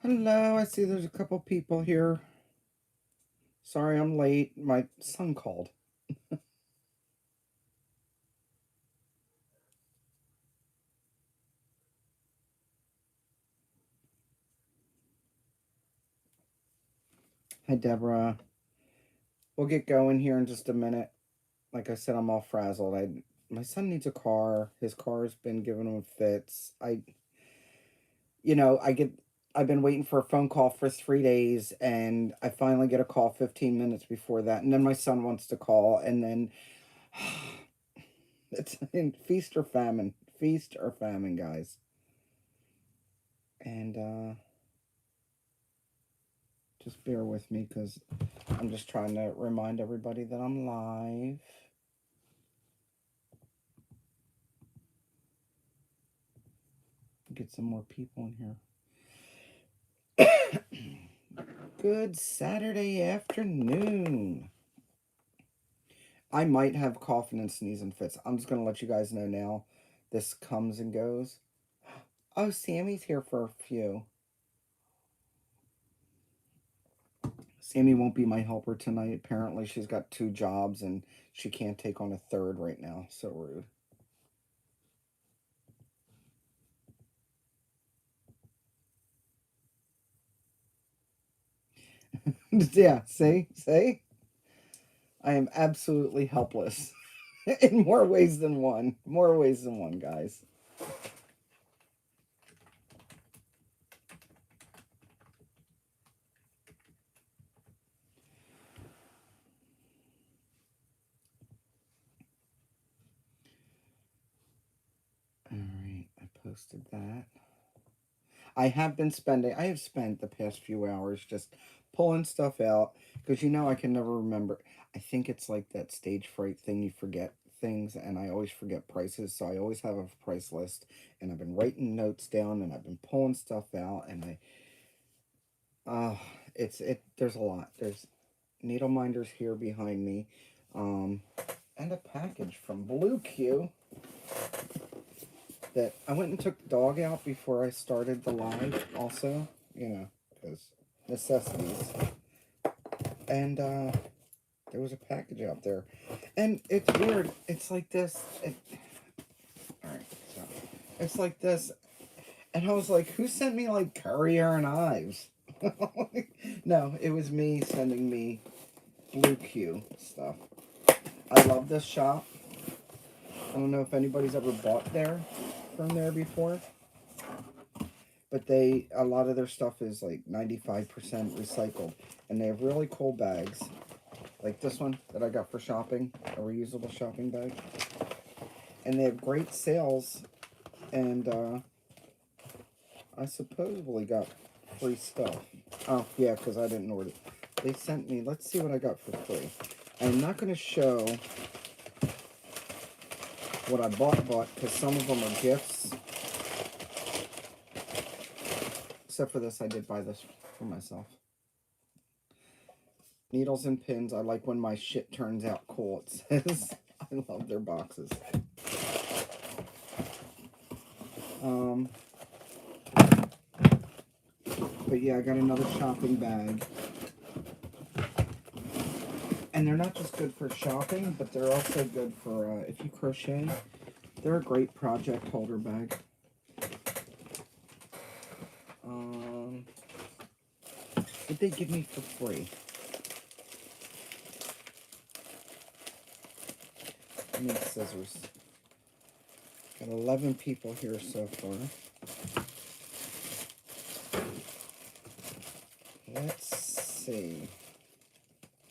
Hello, I see there's a couple people here. Sorry I'm late. My son called. Hi, Deborah. We'll get going here in just a minute. Like I said, I'm all frazzled. My son needs a car. His car's been giving him fits. I get I've been waiting for a phone call for 3 days, and I finally get a call 15 minutes before that, and then my son wants to call, and then it's feast or famine. Feast or famine, guys. And just bear with me because I'm just trying to remind everybody that I'm live. Get some more people in here. Good Saturday afternoon. I might have coughing and sneezing fits. I'm just going to let you guys know now. This comes and goes. Oh, Sammy's here for a few. Sammy won't be my helper tonight. Apparently, she's got 2 jobs and she can't take on a third right now. So rude. Yeah, see? I am absolutely helpless in more ways than one. More ways than one, guys. All right, I posted that. I have spent the past few hours just pulling stuff out because I can never remember. I think it's like that stage fright thing, you forget things, and I always forget prices, so I always have a price list, and I've been writing notes down, and I've been pulling stuff out, and uh, there's a lot. There's needle minders here behind me, um, and a package from Blue Q that I went and took the dog out before I started the live also, because necessities. And there was a package out there. And it's weird. It's like this. Alright, so it's like this. And I was like, who sent me like courier and knives? No, it was me sending me Blue Q stuff. I love this shop. I don't know if anybody's ever bought from there before. But a lot of their stuff is like 95% recycled, and they have really cool bags like this one that I got for shopping, a reusable shopping bag, and they have great sales, and I supposedly got free stuff. Oh yeah, because I didn't order it. They sent me, let's see what I got for free. I'm not going to show what I bought because some of them are gifts. Except for this, I did buy this for myself. Needles and pins. I like when my shit turns out cool, it says. I love their boxes. But yeah, I got another shopping bag. And they're not just good for shopping, but they're also good for, if you crochet, they're a great project holder bag. What they give me for free? I need scissors. Got 11 people here so far. Let's see.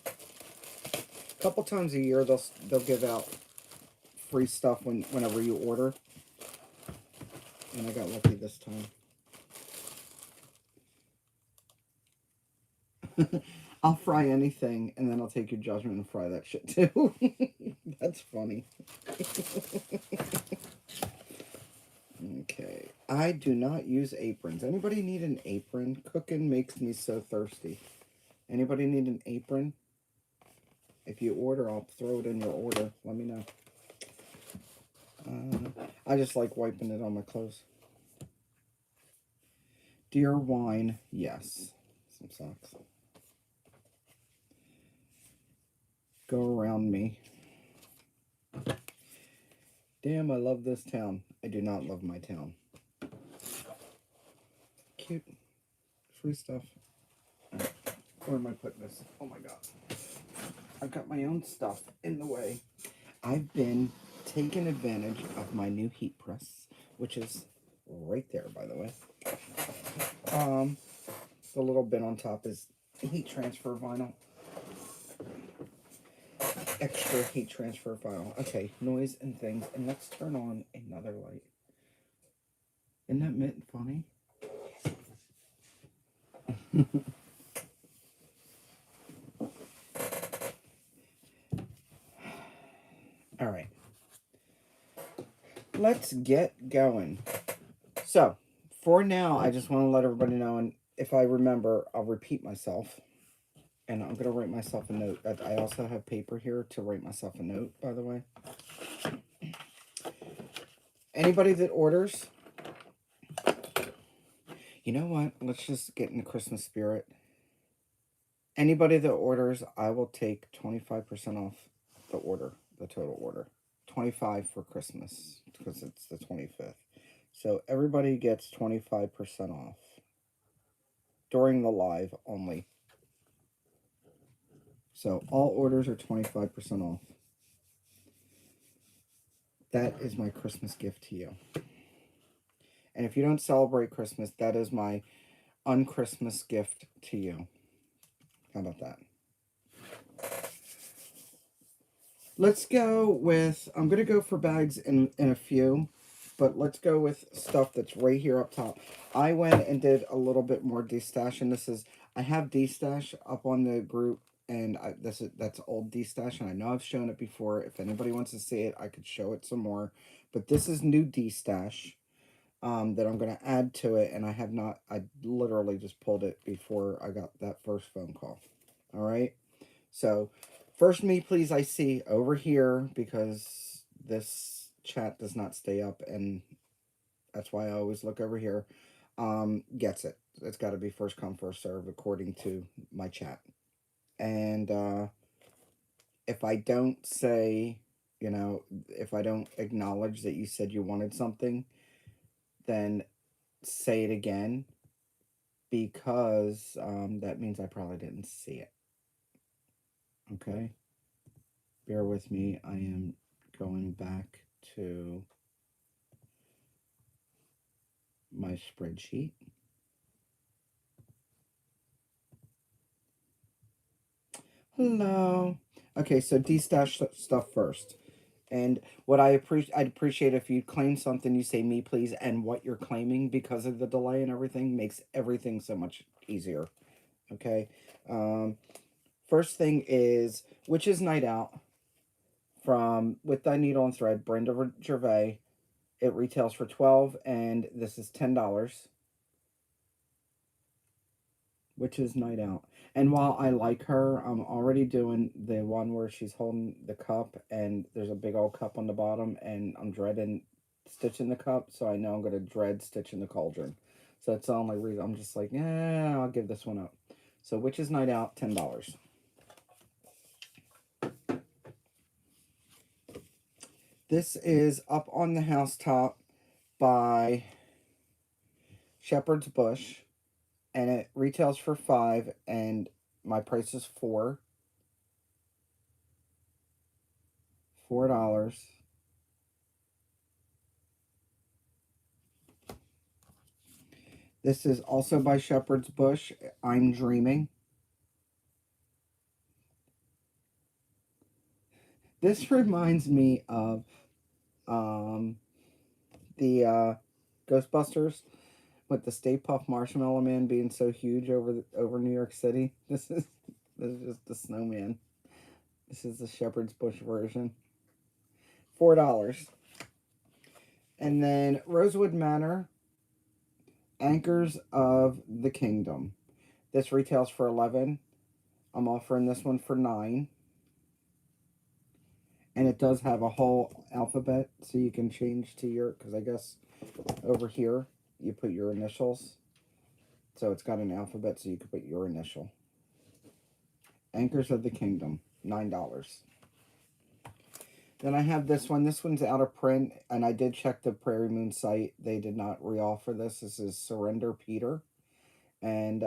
A couple times a year they'll give out free stuff whenever you order. And I got lucky this time. I'll fry anything, and then I'll take your judgment and fry that shit too. That's funny. Okay. I do not use aprons. Anybody need an apron? Cooking makes me so thirsty. Anybody need an apron? If you order, I'll throw it in your order. Let me know. I just like wiping it on my clothes. Dear wine, yes. Some socks. Go around me. Damn, I love this town. I do not love my town. Cute. Free stuff. Where am I putting this? Oh my god. I've got my own stuff in the way. I've been taking advantage of my new heat press, which is right there, by the way. The little bin on top is heat transfer vinyl. Extra heat transfer vinyl. Okay, noise and things. And let's turn on another light. Isn't that Mitt funny? All right. Let's get going. So, for now, I just want to let everybody know, and if I remember, I'll repeat myself. And I'm going to write myself a note. I also have paper here to write myself a note, by the way. Anybody that orders, you know what? Let's just get in the Christmas spirit. Anybody that orders, I will take 25% off the order, the total order. 25 for Christmas, because it's the 25th. So everybody gets 25% off during the live only. So all orders are 25% off. That is my Christmas gift to you. And if you don't celebrate Christmas, that is my un-Christmas gift to you. How about that? Let's go with, I'm going to go for bags in a few, but let's go with stuff that's right here up top. I went and did a little bit more destash, and this is, I have destash up on the group, and that's old destash, and I know I've shown it before. If anybody wants to see it, I could show it some more, but this is new destash that I'm going to add to it, and I literally just pulled it before I got that first phone call. All right, so first me please I see over here, because this chat does not stay up, and that's why I always look over here. Gets it. It's got to be first come first serve according to my chat. And if I don't say, if I don't acknowledge that you said you wanted something, then say it again, because that means I probably didn't see it. Okay? Bear with me. I am going back to my spreadsheet. Hello. Okay, so destash stuff first. And what I'd appreciate if you claim something, you say me please and what you're claiming, because of the delay and everything makes everything so much easier. Okay. First thing is Witch's Night Out from With Thy Needle and Thread, Brenda Gervais. It retails for $12, and this is $10. Witch's Night Out. And while I like her, I'm already doing the one where she's holding the cup and there's a big old cup on the bottom, and I'm dreading stitching the cup, so I know I'm going to dread stitching the cauldron. So that's the only reason. I'm just like, yeah, I'll give this one up. So Witch's Night Out, $10. This is Up on the Housetop by Shepherd's Bush, and it retails for $5, and my price is $4. $4. This is also by Shepherd's Bush, I'm Dreaming. This reminds me of the Ghostbusters, with the Stay Puft Marshmallow Man being so huge over New York City. This is just the snowman. This is the Shepherd's Bush version. $4. And then Rosewood Manor, Anchors of the Kingdom. This retails for $11. I'm offering this one for $9. And it does have a whole alphabet, so you can change to your, because I guess over here you put your initials. So it's got an alphabet, so you could put your initial. Anchors of the Kingdom, $9. Then I have this one. This one's out of print, and I did check the Prairie Moon site. They did not re-offer this. This is Surrender Peter. And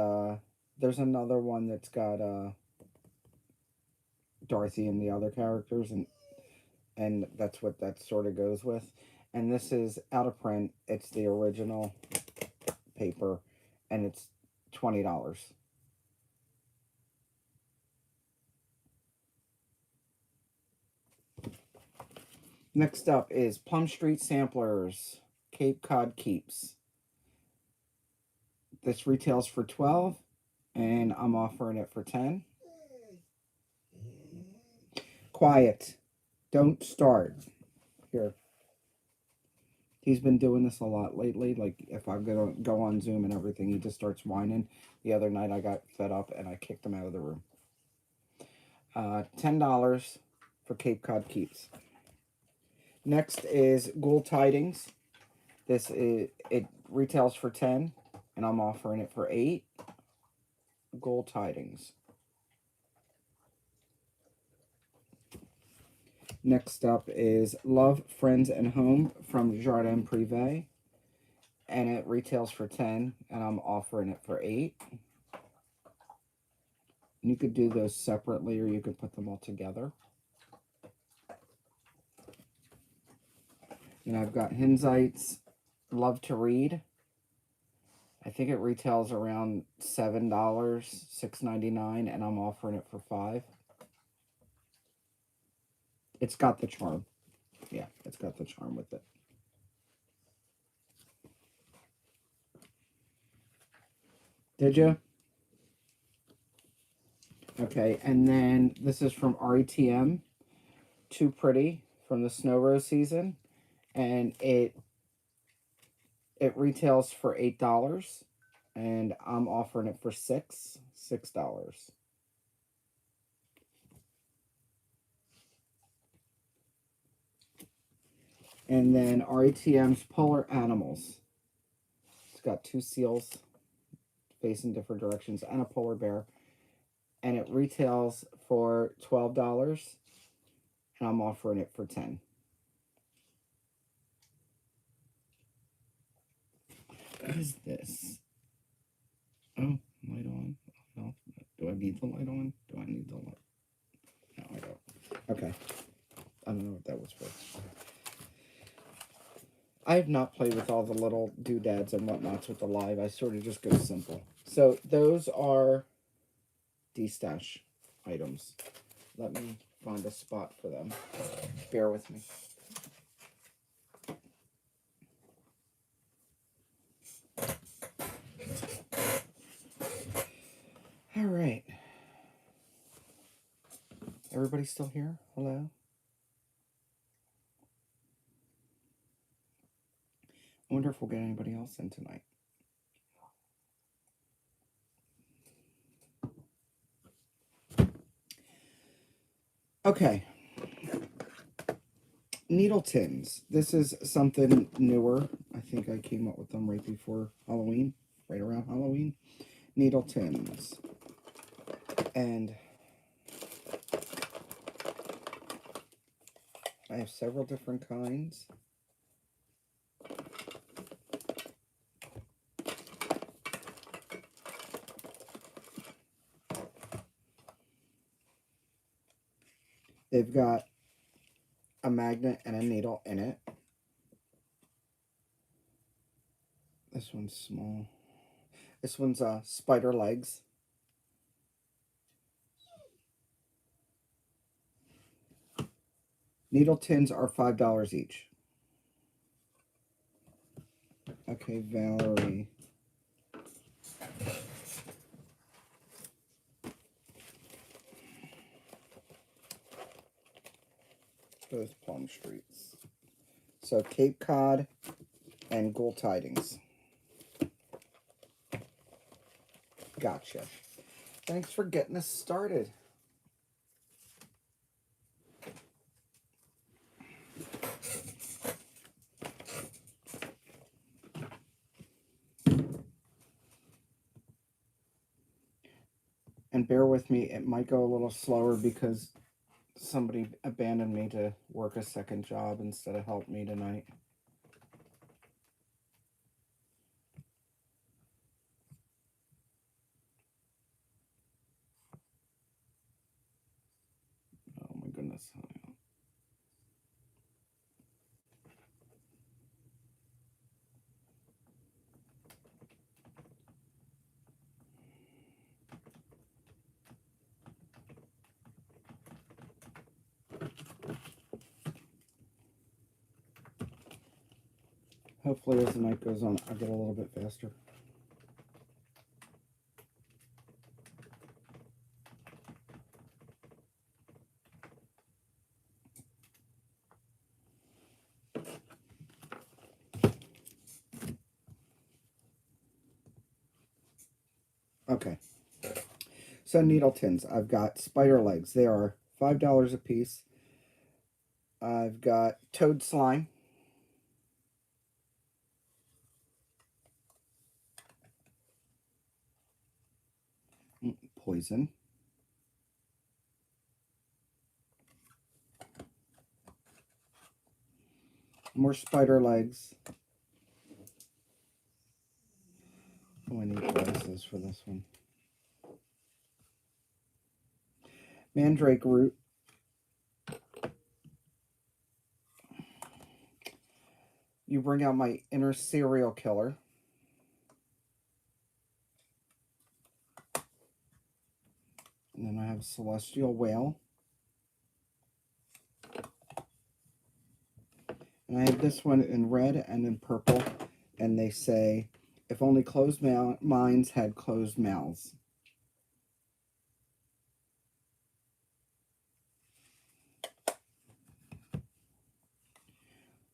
there's another one that's got Dorothy and the other characters, and that's what that sort of goes with. And this is out of print. It's the original paper, and it's $20. Next up is Plum Street Samplers, Cape Cod Keeps. This retails for $12, and I'm offering it for $10. Quiet. Don't start. Here. He's been doing this a lot lately. Like, if I'm going to go on Zoom and everything, he just starts whining. The other night, I got fed up, and I kicked him out of the room. $10 for Cape Cod Keeps. Next is Ghoul Tidings. It retails for $10, and I'm offering it for $8. Ghoul Tidings. Next up is Love, Friends, and Home from Jardin Privé, and it retails for $10, and I'm offering it for $8. And you could do those separately, or you could put them all together. And I've got Hinzite's Love to Read. I think it retails around $7, $6.99, and I'm offering it for $5. It's got the charm. Yeah, it's got the charm with it. Did you? Okay, and then this is from RETM. Too Pretty from the Snow Rose season. And it retails for $8, and I'm offering it for $6. And then RETM's Polar Animals. It's got 2 seals facing different directions and a polar bear. And it retails for $12, and I'm offering it for $10. What is this? Oh, light on. No. Do I need the light on? Do I need the light? No, I don't. Okay. I don't know what that was for. I have not played with all the little doodads and whatnots with the live. I sort of just go simple. So those are de-stash items. Let me find a spot for them. Bear with me. All right. Everybody still here? Hello? I wonder if we'll get anybody else in tonight. Okay. Needle tins. This is something newer. I think I came up with them right before Halloween, right around Halloween. Needle tins. And I have several different kinds. They've got a magnet and a needle in it. This one's small. This one's spider legs. Needle tins are $5 each. Okay, Valerie. Both Plum Streets. So Cape Cod and Ghoul Tidings. Gotcha. Thanks for getting us started. And bear with me, it might go a little slower because somebody abandoned me to work a second job instead of help me tonight. Oh my goodness. Hopefully as the night goes on, I'll get a little bit faster. Okay. So needle tins. I've got spider legs. They are $5 a piece. I've got toad slime. Poison. More spider legs. Oh, I need glasses for this one. Mandrake root. You bring out my inner serial killer. And then I have celestial whale. And I have this one in red and in purple. And they say, if only closed minds had closed mouths.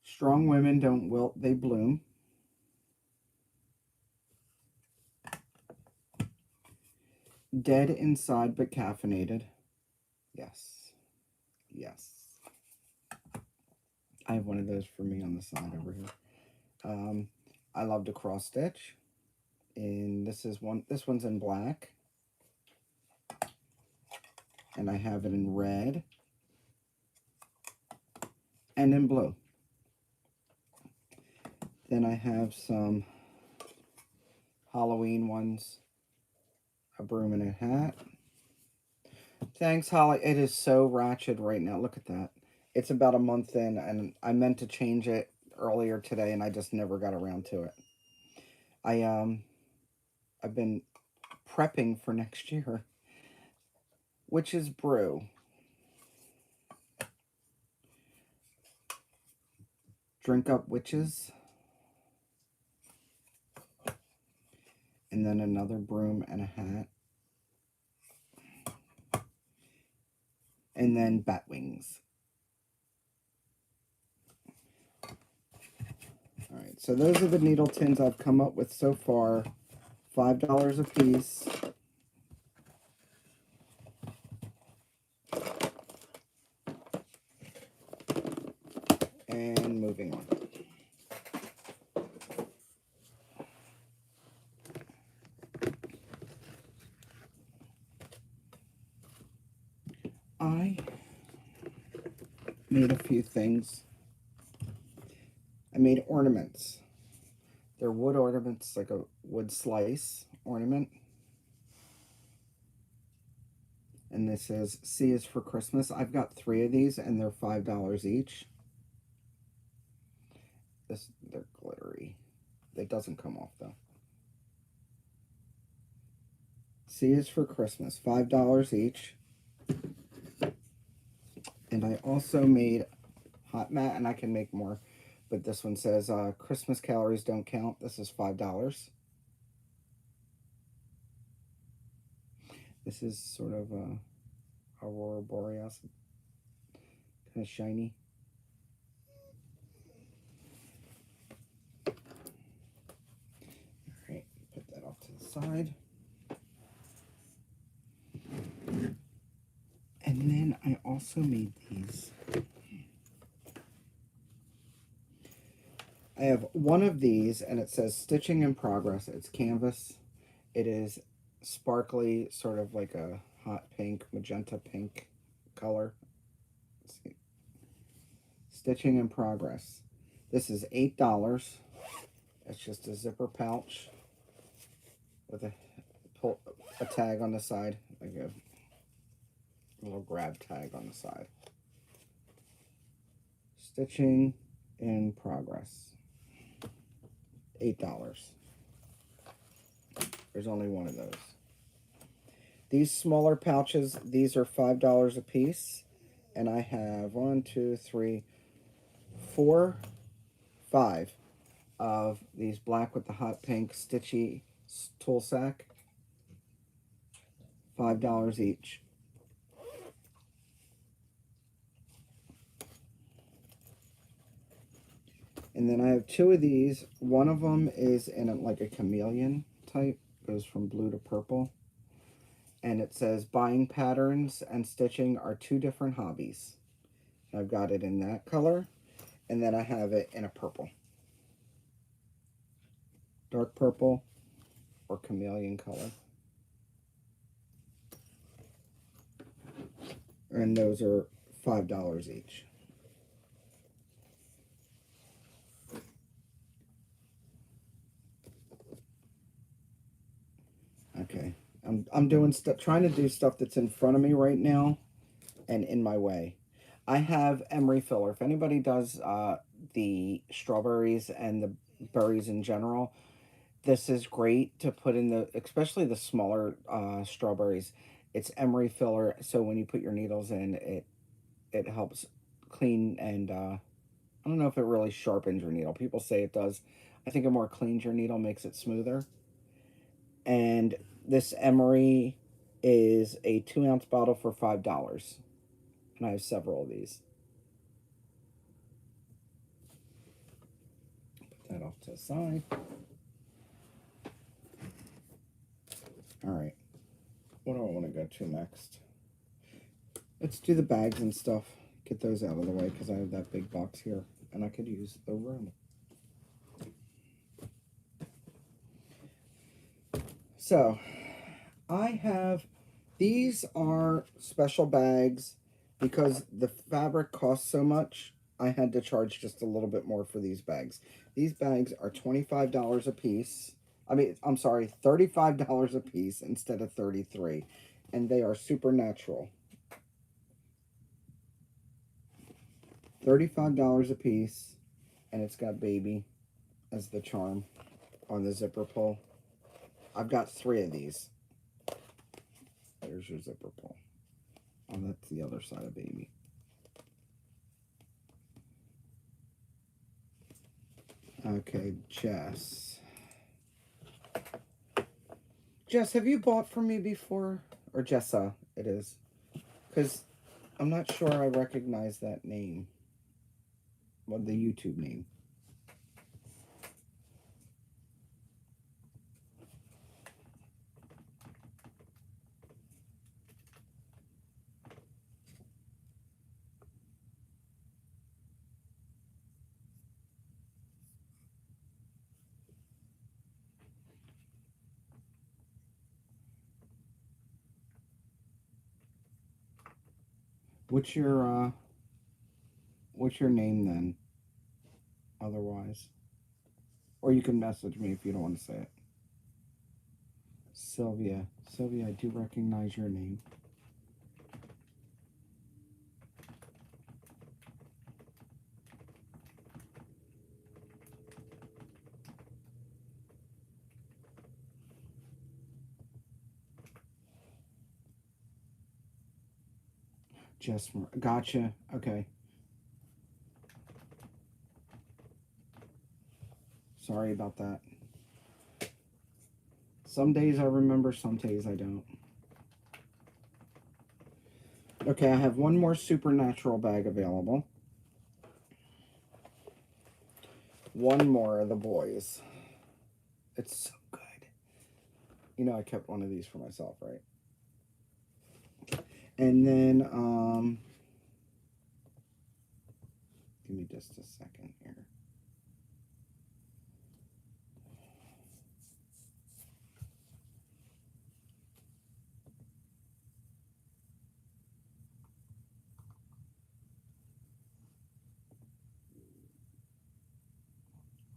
Strong women don't wilt, they bloom. Dead inside but caffeinated. Yes. Yes. I have one of those for me on the side over here. I love to cross stitch. And this one's in black. And I have it in red. And in blue. Then I have some Halloween ones. A broom and a hat. Thanks, Holly. It is so ratchet right now. Look at that. It's about a month in, and I meant to change it earlier today, and I just never got around to it. I've been prepping for next year. Witch's Brew. Drink Up Witches. And then another broom and a hat. And then bat wings. Alright, so those are the needle tins I've come up with so far. $5 a piece. And moving on. I made a few things. I made ornaments. They're wood ornaments, like a wood slice ornament. And this says, C is for Christmas. I've got 3 of these, and they're $5 each. They're glittery. It doesn't come off, though. C is for Christmas, $5 each. And I also made hot mat, and I can make more. But this one says, Christmas calories don't count. This is $5. This is sort of Aurora Borealis. Kind of shiny. Alright, put that off to the side. And then I also made these. I have one of these, and it says Stitching in Progress. It's canvas. It is sparkly, sort of like a hot pink, magenta pink color. Let's see. Stitching in progress. This is $8. It's just a zipper pouch with a tag on the side, like a little grab tag on the side. Stitching in progress. $8. There's only one of those. These smaller pouches, these are $5 a piece. And I have 1, 2, 3, 4, 5 of these black with the hot pink stitchy tool sack. $5 each. And then I have 2 of these. One of them is in like a chameleon type. Goes from blue to purple. And it says buying patterns and stitching are 2 different hobbies. I've got it in that color. And then I have it in a purple. Dark purple or chameleon color. And those are $5 each. Okay, I'm doing stuff, trying to do stuff that's in front of me right now, and in my way. I have emery filler. If anybody does the strawberries and the berries in general, this is great to put in the, especially the smaller strawberries. It's emery filler, so when you put your needles in, it helps clean and I don't know if it really sharpens your needle. People say it does. I think it more cleans your needle, makes it smoother. And this emery is a 2-ounce bottle for $5. And I have several of these. Put that off to the side. Alright. What do I want to go to next? Let's do the bags and stuff. Get those out of the way because I have that big box here. And I could use the room. So, I have, these are special bags because the fabric costs so much. I had to charge just a little bit more for these bags. These bags are $25 a piece. I mean, I'm sorry, $35 a piece instead of $33. And they are supernatural. $35 a piece. And it's got baby as the charm on the zipper pull. I've got 3 of these. There's your zipper pull. And that's the other side of baby. Okay, Jess. Jess, have you bought from me before? Or Jessa, it is. Because I'm not sure I recognize that name. Well, the YouTube name. What's your name then? Otherwise. Or you can message me if you don't want to say it. Sylvia. Sylvia, I do recognize your name. Jess, gotcha. Okay. Sorry about that. Some days I remember, some days I don't. Okay, I have one more supernatural bag available. One more of the boys. It's so good. You know I kept one of these for myself, right? And then, give me just a second here.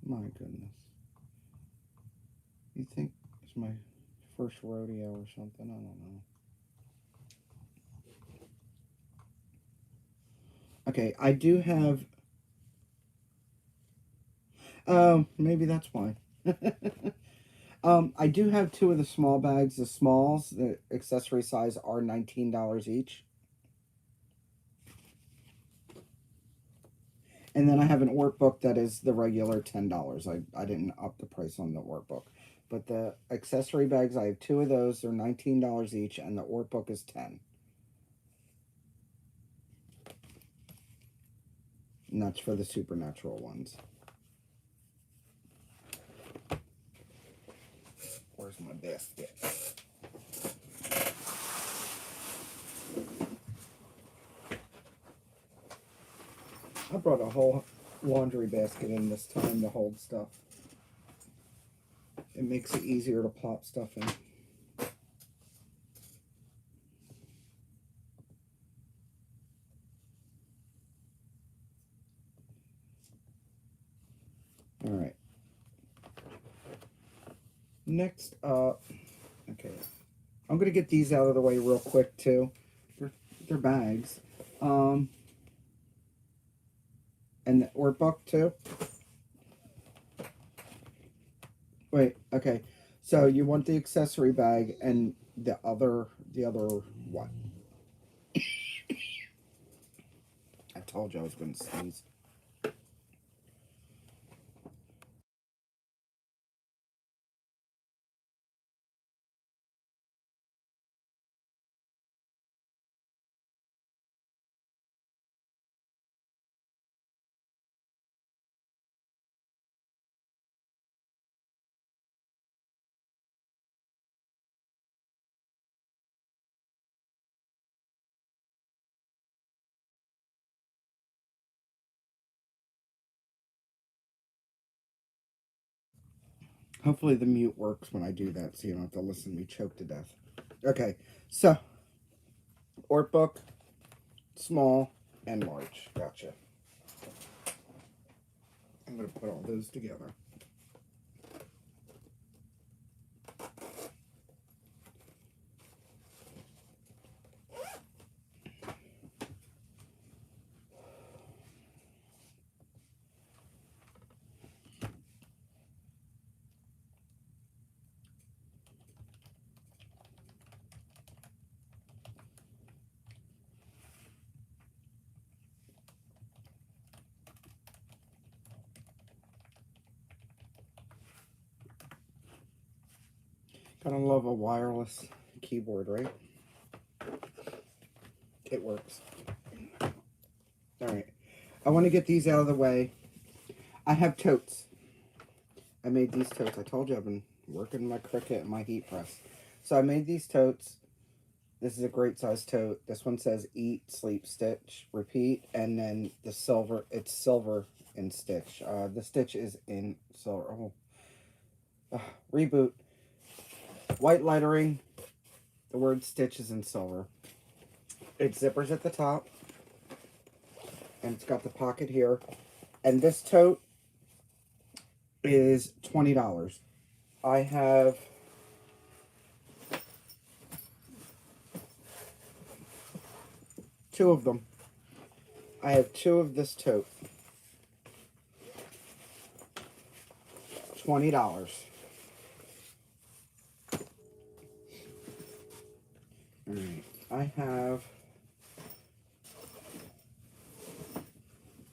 My goodness. You think it's my first rodeo or something? I don't know. Okay, I do have... maybe that's why. I do have two of the small bags. The smalls, the accessory size, are $19 each. And then I have an workbook that is the regular $10. I didn't up the price on the workbook. But the accessory bags, I have two of those. They're $19 each, and the workbook is $10. And that's for the supernatural ones. Where's my basket? I brought a whole laundry basket in this time to hold stuff. It makes it easier to plop stuff in. All right. Next up, okay, I'm gonna get these out of the way real quick too. They're bags. And the workbook too. Wait, okay. So you want the accessory bag and the other what? I told you I was gonna sneeze. Hopefully the mute works when I do that, so you don't have to listen to me choke to death. Okay, so workbook, small and large. Gotcha. I'm gonna put all those together. Gotta love a wireless keyboard, right? It works. Alright. I want to get these out of the way. I have totes. I made these totes. I told you I've been working my Cricut and my heat press. So I made these totes. This is a great size tote. This one says eat, sleep, stitch, repeat. And then the silver, it's silver in stitch. The stitch is in silver. Reboot. White lettering. The word stitch is in silver. It's zippers at the top. And it's got the pocket here. And this tote is $20. I have two of them. I have two of this tote. $20. Alright, I have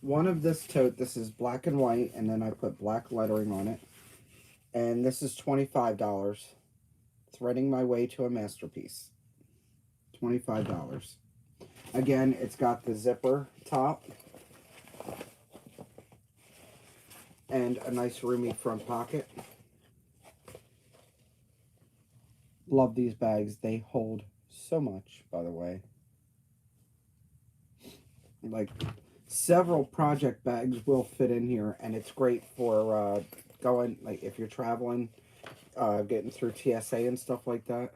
one of this tote. This is black and white, and then I put black lettering on it. And this is $25. Threading my way to a masterpiece. $25. Again, it's got the zipper top. And a nice roomy front pocket. Love these bags. They hold so much, by the way. Like, several project bags will fit in here, and it's great for going, like, if you're traveling, getting through TSA and stuff like that.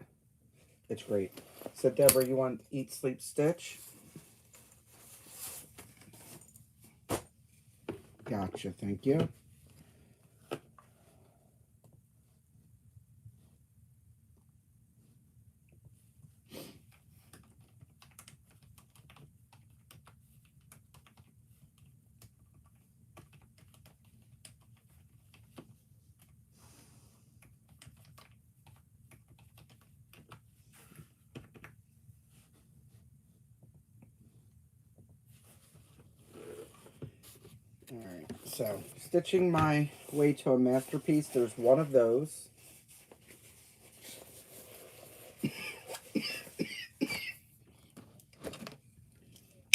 It's great. So, Deborah, you want eat, sleep, stitch? Gotcha, thank you. So, stitching my way to a masterpiece. There's one of those.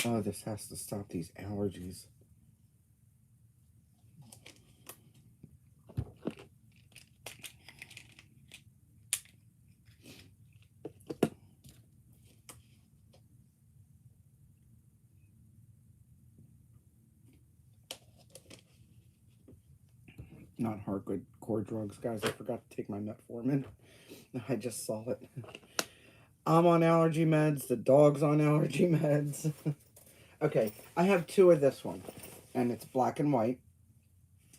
Oh, this has to stop these allergies. Not hardcore drugs, guys. I forgot to take my metformin. I just saw it. I'm on allergy meds. The dog's on allergy meds. Okay, I have two of this one. And it's black and white.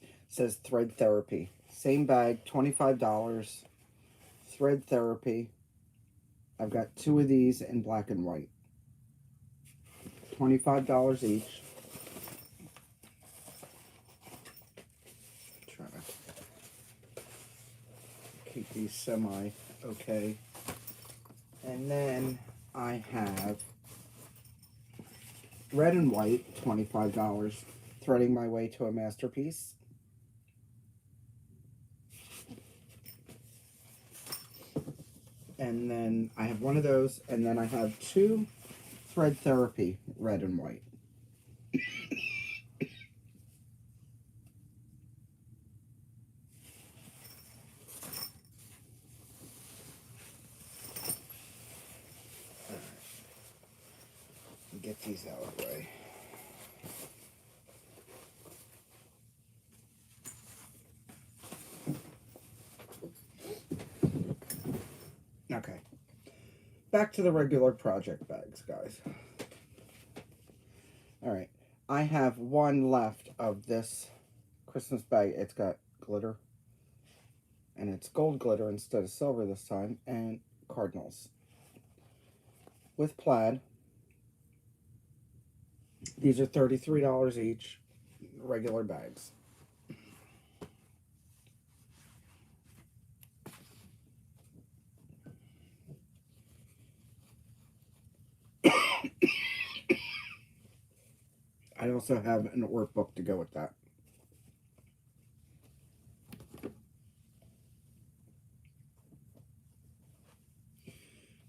It says Thread Therapy. Same bag, $25. Thread Therapy. I've got two of these in black and white. $25 each. Try to keep these semi-okay. And then I have red and white, $25. Threading my way to a masterpiece. And then I have one of those, and then I have two Thread Therapy, red and white. Get these out of the way. Okay. Back to the regular project bags, guys. Alright. I have one left of this Christmas bag. It's got glitter. And it's gold glitter instead of silver this time. And cardinals. With plaid. These are $33 each. Regular bags. I also have an workbook to go with that.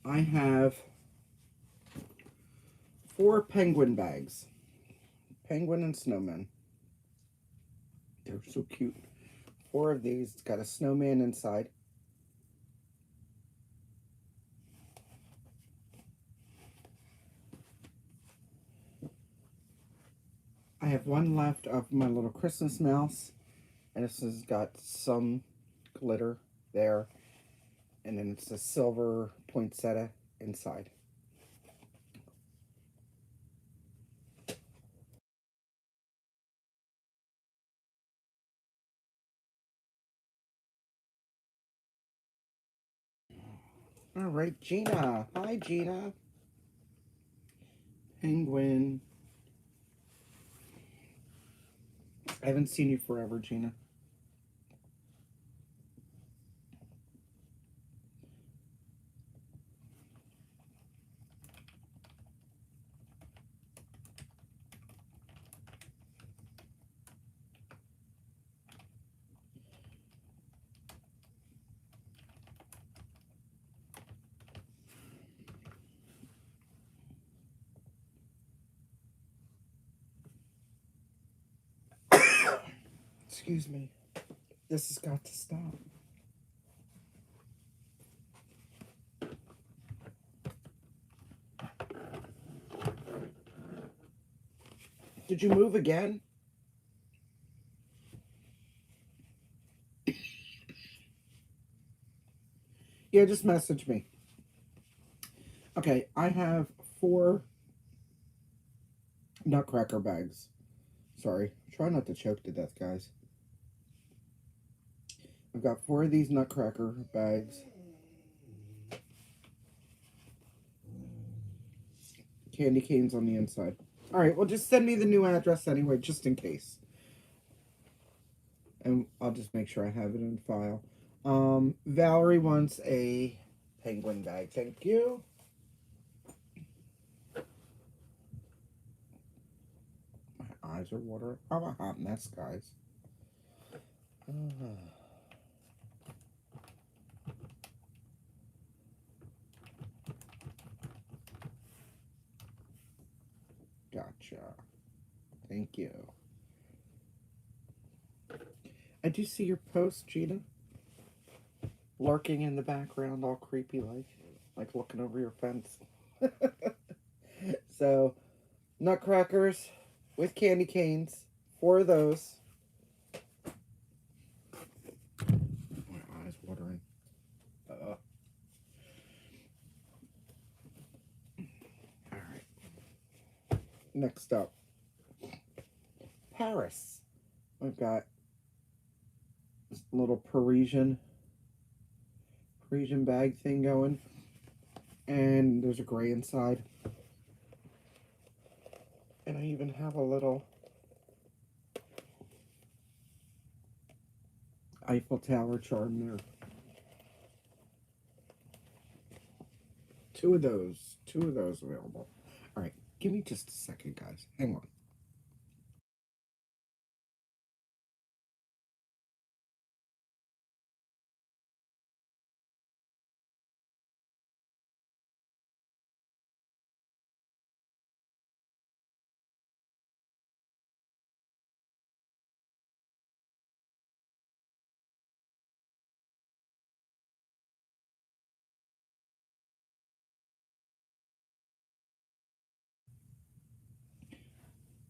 I have 4 penguin bags. Penguin and snowman. They're so cute. 4 of these. It's got a snowman inside. I have one left of my little Christmas mouse. And this has got some glitter there. And then it's a silver poinsettia inside. All right, Gina. Hi, Gina. Penguin. I haven't seen you forever, Gina. Excuse me. This has got to stop. Did you move again? Yeah, just message me. Okay, I have 4 nutcracker bags. Sorry. Try not to choke to death, guys. I've got 4 of these nutcracker bags. Candy canes on the inside. Alright, well, just send me the new address anyway, just in case. And I'll just make sure I have it in file. Valerie wants a penguin bag. Thank you. My eyes are watering. I'm a hot mess, guys. Gotcha. Thank you. I do see your post, Gina. Lurking in the background, all creepy like looking over your fence. So, nutcrackers with candy canes. 4 of those. My eyes watering. All right. Next up, Paris. I've got this little Parisian bag thing going, and there's a gray inside, and I even have a little Eiffel Tower charm there. 2 of those available. All right, give me just a second, guys. Hang on.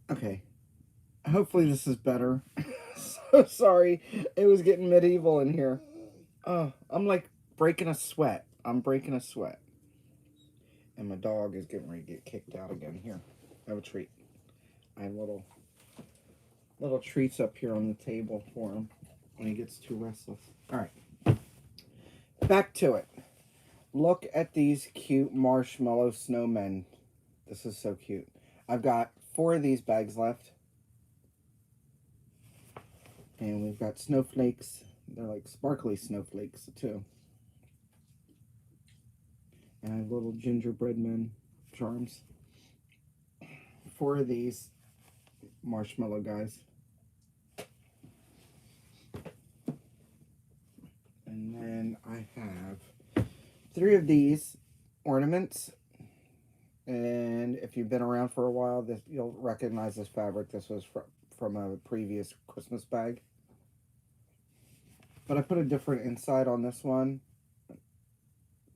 Okay, hopefully this is better. So sorry, it was getting medieval in here. I'm like breaking a sweat. I'm breaking a sweat. And my dog is getting ready to get kicked out again. Here, have a treat. I have little treats up here on the table for him when he gets too restless. All right, back to it. Look at these cute marshmallow snowmen. This is so cute. I've got 4 of these bags left. And we've got snowflakes. They're like sparkly snowflakes too. And I have little gingerbread men charms. 4 of these marshmallow guys. And then I have 3 of these ornaments. And if you've been around for a while, you'll recognize this fabric. This was from a previous Christmas bag. But I put a different inside on this one.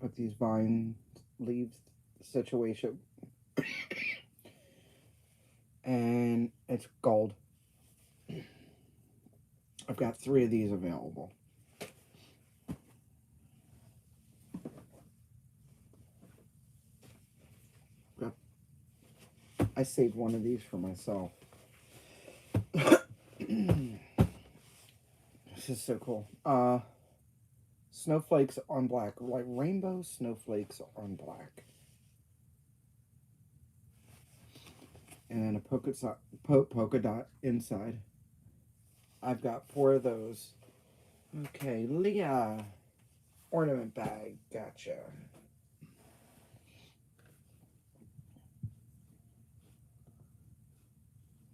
Put these vine leaves situation. And it's gold. I've got 3 of these available. I saved 1 of these for myself. This is so cool. Snowflakes on black, like rainbow snowflakes on black. And then a polka dot inside. I've got 4 of those. Okay, Leah. Ornament bag. Gotcha.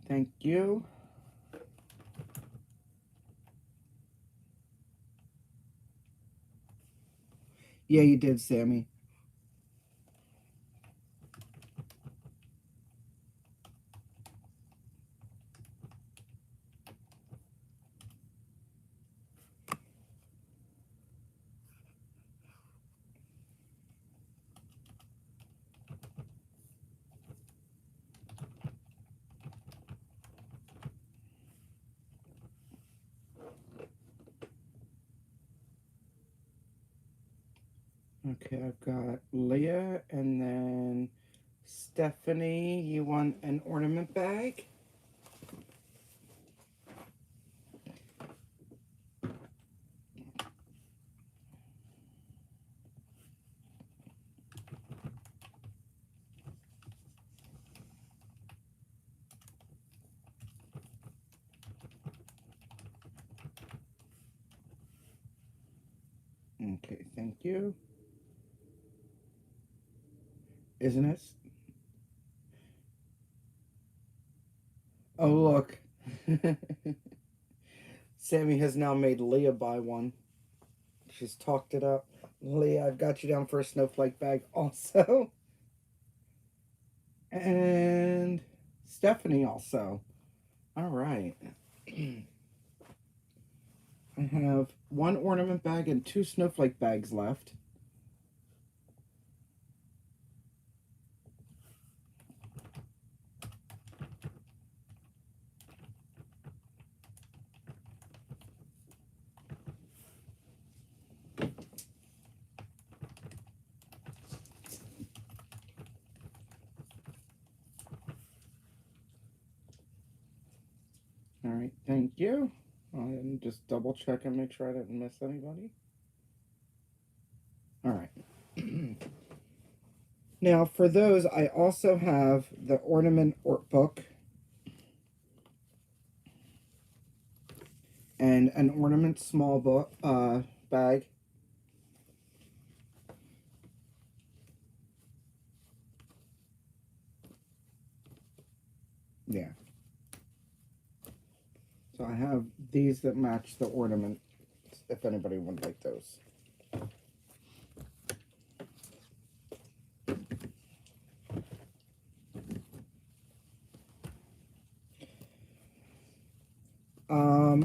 Thank you. Yeah, you did, Sammy. Okay, I've got Leah, and then Stephanie, you want an ornament bag? Okay, thank you. Isn't it? Oh, look. Sammy has now made Leah buy one. She's talked it up. Leah, I've got you down for a snowflake bag also. And Stephanie also. All right. I have one ornament bag and two snowflake bags left. All right, thank you. And just double check and make sure I didn't miss anybody. All right. Now, for those, I also have the ornament book and an ornament small book bag. Yeah. So I have these that match the ornament, if anybody would like those.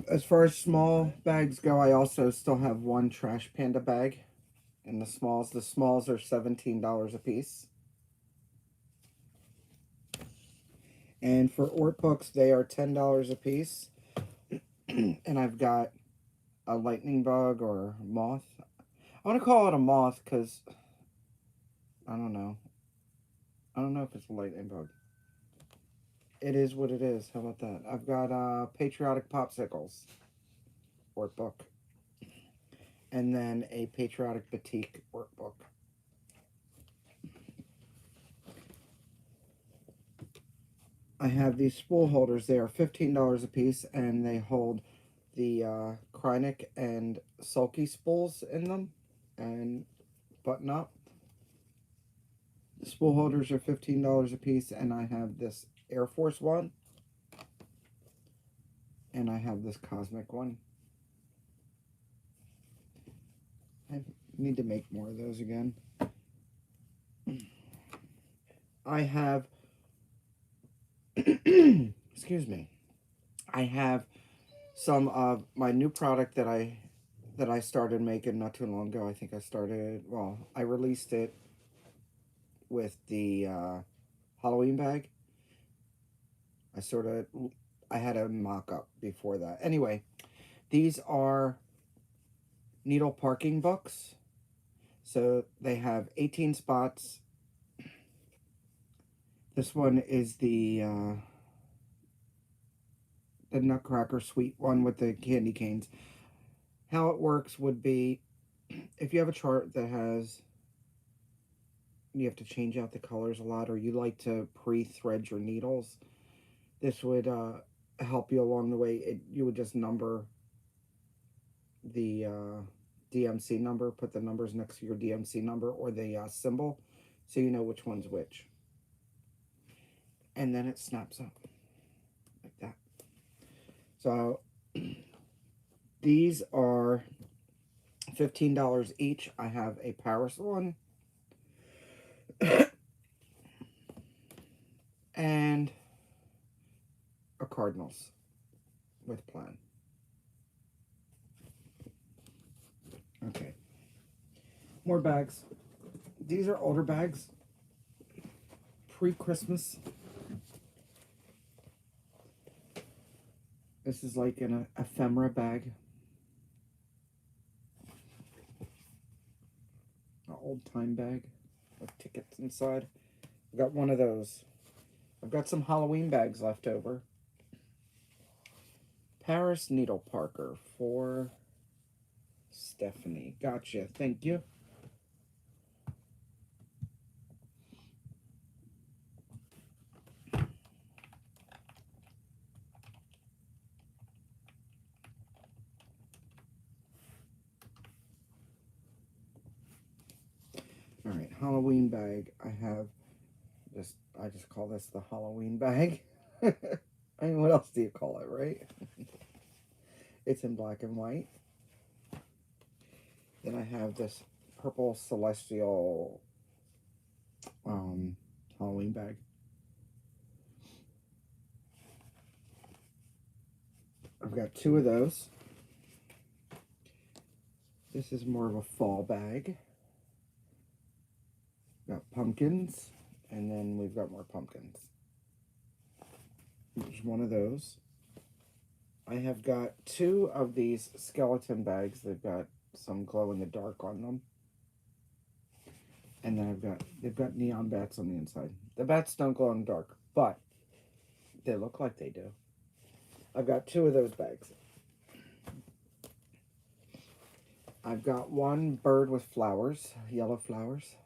As far as small bags go, I also still have one Trash Panda bag in the smalls. The smalls are $17 a piece. And for Ort books, they are $10 a piece. And I've got a lightning bug or moth. I want to call it a moth because I don't know. I don't know if it's a lightning bug. It is what it is. How about that? I've got Patriotic Popsicles workbook. And then a Patriotic Batik workbook. I have these spool holders. They are $15 a piece, and they hold the Krynic and Sulky spools in them and button up. The spool holders are $15 a piece, and I have this Air Force one, and I have this Cosmic one. I need to make more of those again. I have, excuse me, I have some of my new product that I started making not too long ago. I think I released it with the Halloween bag. I had a mock-up before that. Anyway, these are needle parking books. So they have 18 spots. This one is the Nutcracker Sweet one with the candy canes. How it works would be, if you have a chart that has, you have to change out the colors a lot, or you like to pre-thread your needles, this would help you along the way. You would just number the DMC number, put the numbers next to your DMC number or the symbol, so you know which one's which. And then it snaps up like that. So these are $15 each. I have a Paris one and a Cardinals with plan. Okay. More bags. These are older bags. Pre-Christmas. This is like an ephemera bag. An old-time bag with tickets inside. I've got one of those. I've got some Halloween bags left over. Paris Needle Parker for Stephanie. Gotcha. Thank you. All right, Halloween bag. I just call this the Halloween bag. I mean, what else do you call it, right? It's in black and white. Then I have this purple celestial Halloween bag. I've got 2 of those. This is more of a fall bag. Got pumpkins, and then we've got more pumpkins. There's 1 of those. I have got 2 of these skeleton bags. They've got some glow in the dark on them. And then they've got neon bats on the inside. The bats don't glow in the dark, but they look like they do. I've got 2 of those bags. I've got 1 bird with flowers, yellow flowers,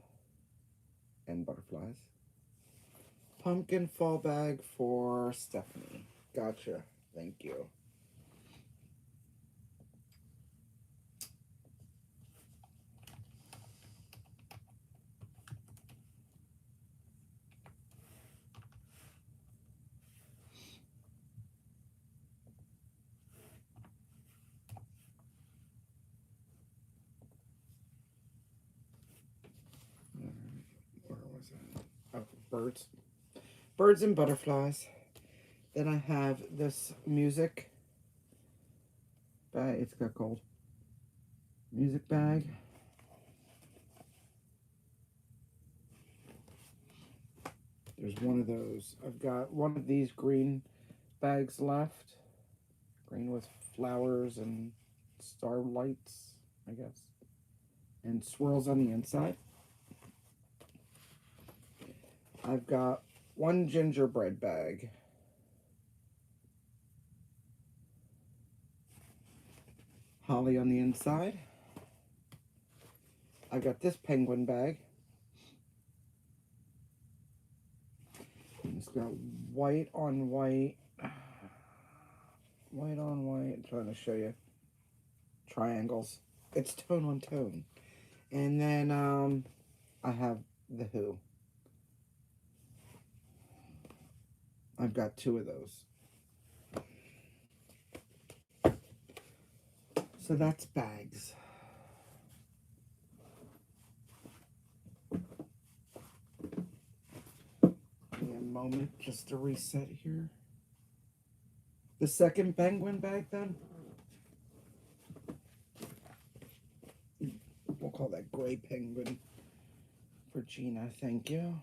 and butterflies. Pumpkin fall bag for Stephanie. Gotcha. Thank you. Where was it? Oh, birds. Birds and butterflies. Then I have this music bag. It's got gold. Music bag. There's 1 of those. I've got 1 of these green bags left. Green with flowers and starlights, I guess. And swirls on the inside. I've got 1 gingerbread bag. Holly on the inside. I got this penguin bag. It's got white on white. White on white. I'm trying to show you. Triangles. It's tone on tone. And then I have the Who. I've got 2 of those. So that's bags. Give me a moment just to reset here. The second penguin bag then? We'll call that gray penguin for Gina. Thank you.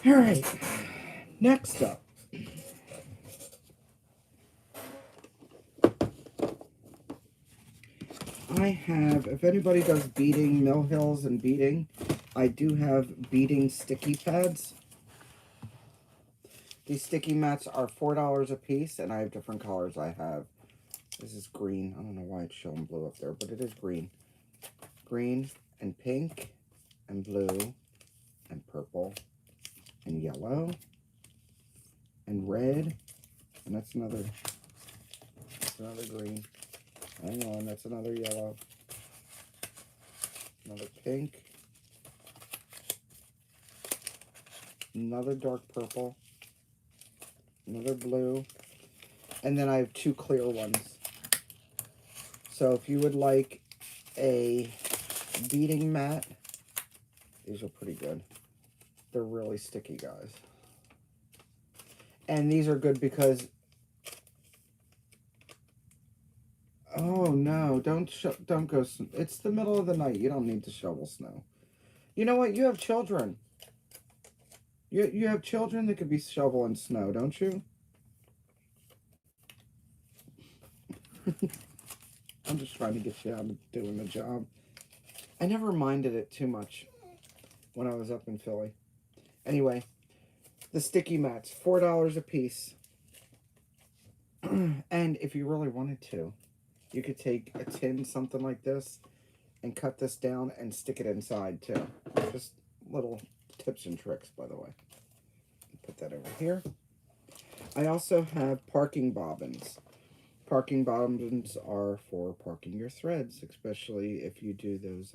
All right, next up. I have, if anybody does beading, mill hills and beading, I do have beading sticky pads. These sticky mats are $4 a piece, and I have different colors. I have, this is green. I don't know why it's showing blue up there, but it is green. Green and pink and blue and purple and yellow and red, and that's another green. Hang on, that's another yellow, another pink, another dark purple, another blue, and then I have 2 clear ones. So if you would like a beading mat, these are pretty good. They're really sticky, guys. And these are good because, oh no, don't go, it's the middle of the night. You don't need to shovel snow. You know what? You have children. You have children that could be shoveling snow, don't you? I'm just trying to get you out of doing the job. I never minded it too much when I was up in Philly. Anyway, the sticky mats, $4 a piece. And if you really wanted to, you could take a tin, something like this, and cut this down and stick it inside too. Just little tips and tricks, by the way. Put that over here. I also have parking bobbins. Parking bobbins are for parking your threads, especially if you do those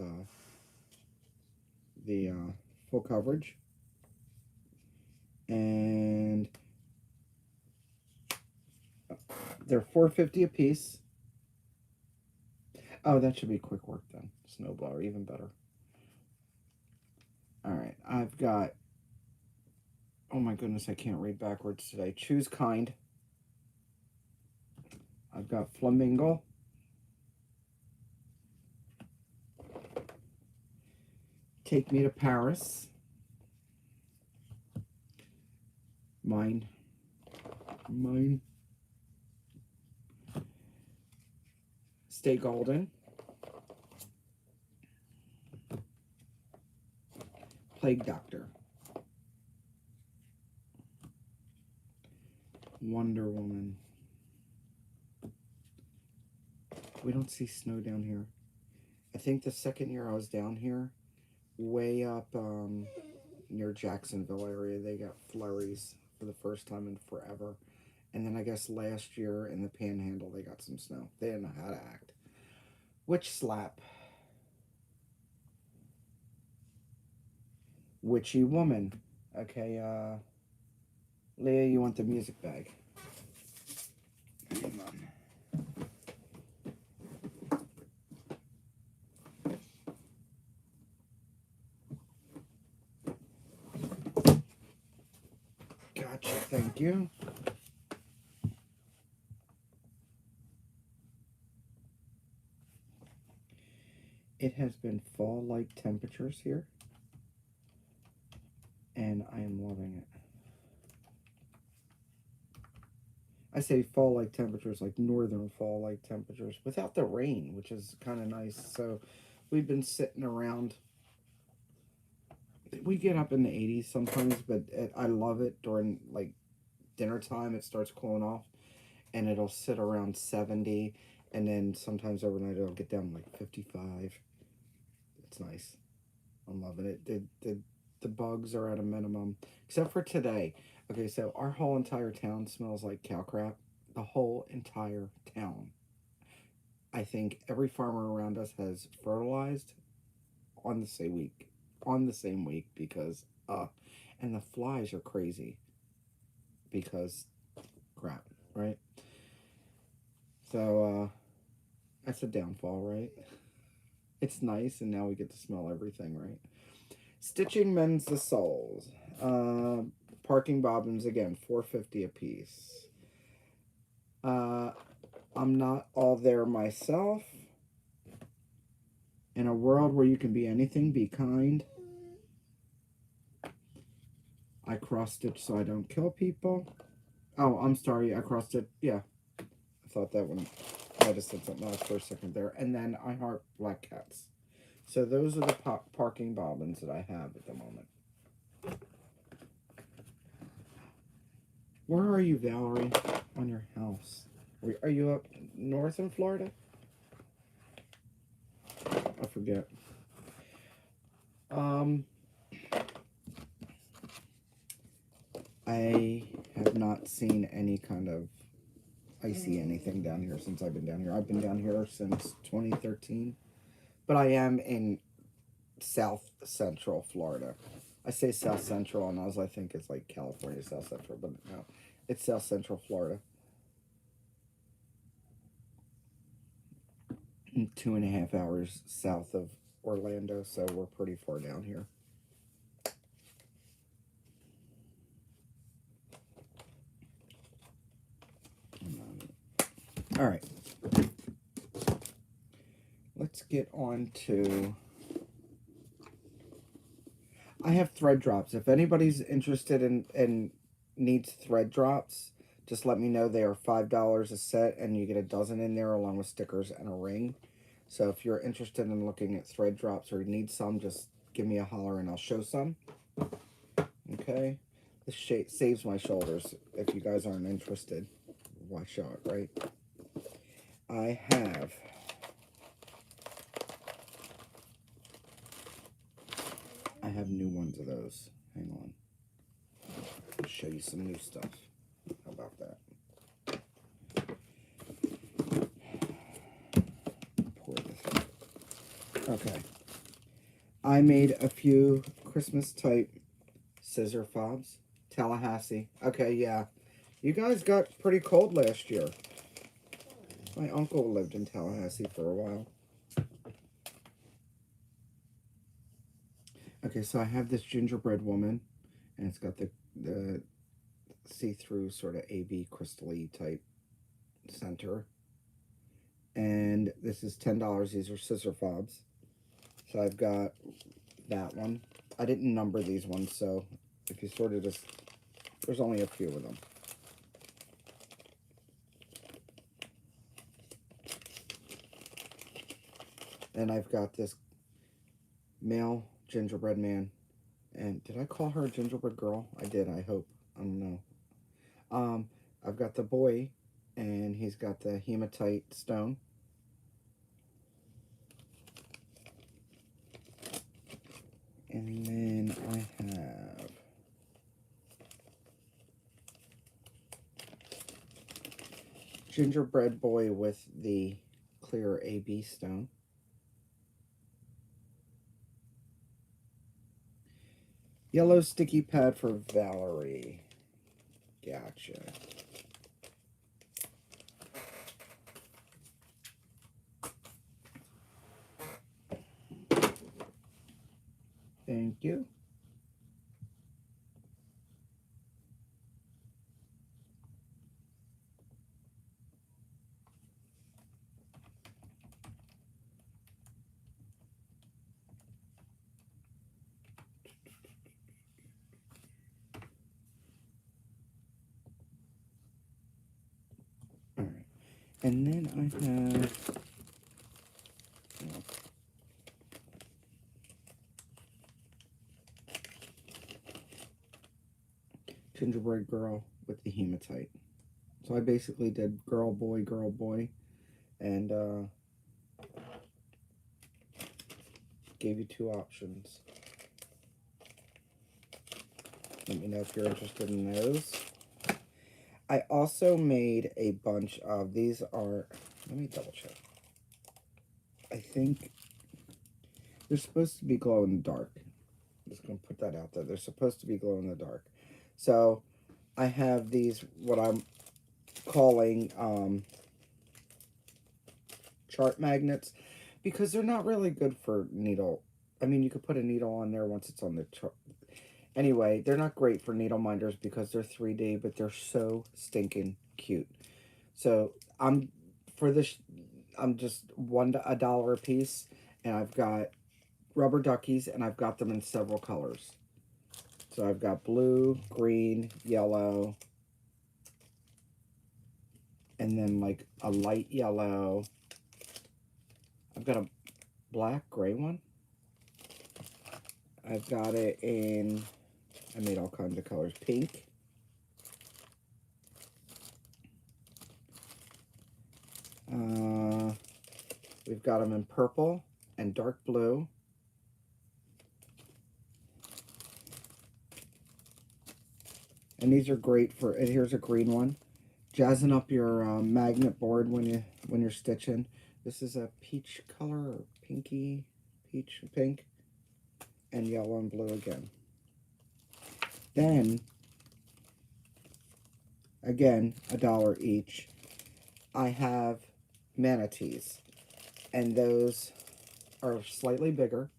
the full coverage. And they're $4.50 a piece. Oh, that should be quick work then. Snowblower, even better. All right, I've got, oh my goodness, I can't read backwards today. Choose kind. I've got flamingo. Take me to Paris. Mine. Stay golden. Plague Doctor. Wonder Woman. We don't see snow down here. I think the second year I was down here, way up near Jacksonville area, they got flurries for the first time in forever. And then I guess last year in the Panhandle, they got some snow. They didn't know how to act. Witch slap. Witchy woman. Okay, Leah, you want the music bag? Hang on. Gotcha, thank you. It has been fall-like temperatures here, and I am loving it. I say fall-like temperatures, like northern fall-like temperatures, without the rain, which is kind of nice. So we've been sitting around. We get up in the 80s sometimes, but I love it during, like, dinner time. It starts cooling off, and it'll sit around 70, and then sometimes overnight it'll get down to, like, 55. It's nice. I'm loving it. The bugs are at a minimum, except for today. Okay, so our whole entire town smells like cow crap. The whole entire town. I think every farmer around us has fertilized on the same week. Because and the flies are crazy because crap, right? So that's a downfall, right? It's nice, and now we get to smell everything, right? Stitching mends the soles. Parking bobbins, again, $4.50 a piece. I'm not all there myself. In a world where you can be anything, be kind. I cross-stitch so I don't kill people. Oh, I'm sorry, I cross-stitch. Yeah, I thought that one, I just said something else for a second there. And then I heart black cats. So those are the parking bobbins that I have at the moment. Where are you, Valerie, on your house? Are you up north in Florida? I forget. I have not seen any kind of icy anything down here since I've been down here. I've been down here since 2013. But I am in South Central Florida. I say South Central, and I think it's like California South Central, but no, it's South Central Florida. 2.5 hours south of Orlando, so we're pretty far down here. All right. Let's get on to I have thread drops. If anybody's interested in needs thread drops, just let me know. They are $5 a set, and you get a dozen in there along with stickers and a ring. So if you're interested in looking at thread drops or need some, just give me a holler and I'll show some. Okay, this saves my shoulders. If you guys aren't interested, why show it, right? I have new ones of those. Hang on. I'll show you some new stuff. How about that? Pour this. Okay. I made a few Christmas type scissor fobs. Tallahassee. Okay, yeah. You guys got pretty cold last year. My uncle lived in Tallahassee for a while. Okay, so I have this gingerbread woman, and it's got the see-through sort of AB crystal-y type center. And this is $10. These are scissor fobs. So I've got that one. I didn't number these ones, so if you sort of just, there's only a few of them. And I've got this male gingerbread man. And did I call her a gingerbread girl? I did, I hope. I don't know. I've got the boy, and he's got the hematite stone. And then I have gingerbread boy with the clear AB stone. Yellow sticky pad for Valerie. Gotcha. Thank you. All right. And then I have gingerbread girl with the hematite. So I basically did girl, boy, and gave you two options. Let me know if you're interested in those. I also made a bunch of, these are, let me double check. I think they're supposed to be glow in the dark. I'm just going to put that out there. They're supposed to be glow in the dark. So I have these, what I'm calling chart magnets, because they're not really good for needle. I mean, you could put a needle on there once it's on the chart. Anyway, they're not great for needle minders because they're 3D, but they're so stinking cute. So I'm just $1 a piece, and I've got rubber duckies, and I've got them in several colors. So I've got blue, green, yellow, and then like a light yellow. I've got a black, gray one. I've got it in, I made all kinds of colors. Pink. We've got them in purple and dark blue. And these are great for, and here's a green one. Jazzing up your magnet board when you're stitching. This is a peach color, or pinky, peach, pink, and yellow and blue again. Then, again, $1 each. I have manatees, and those are slightly bigger.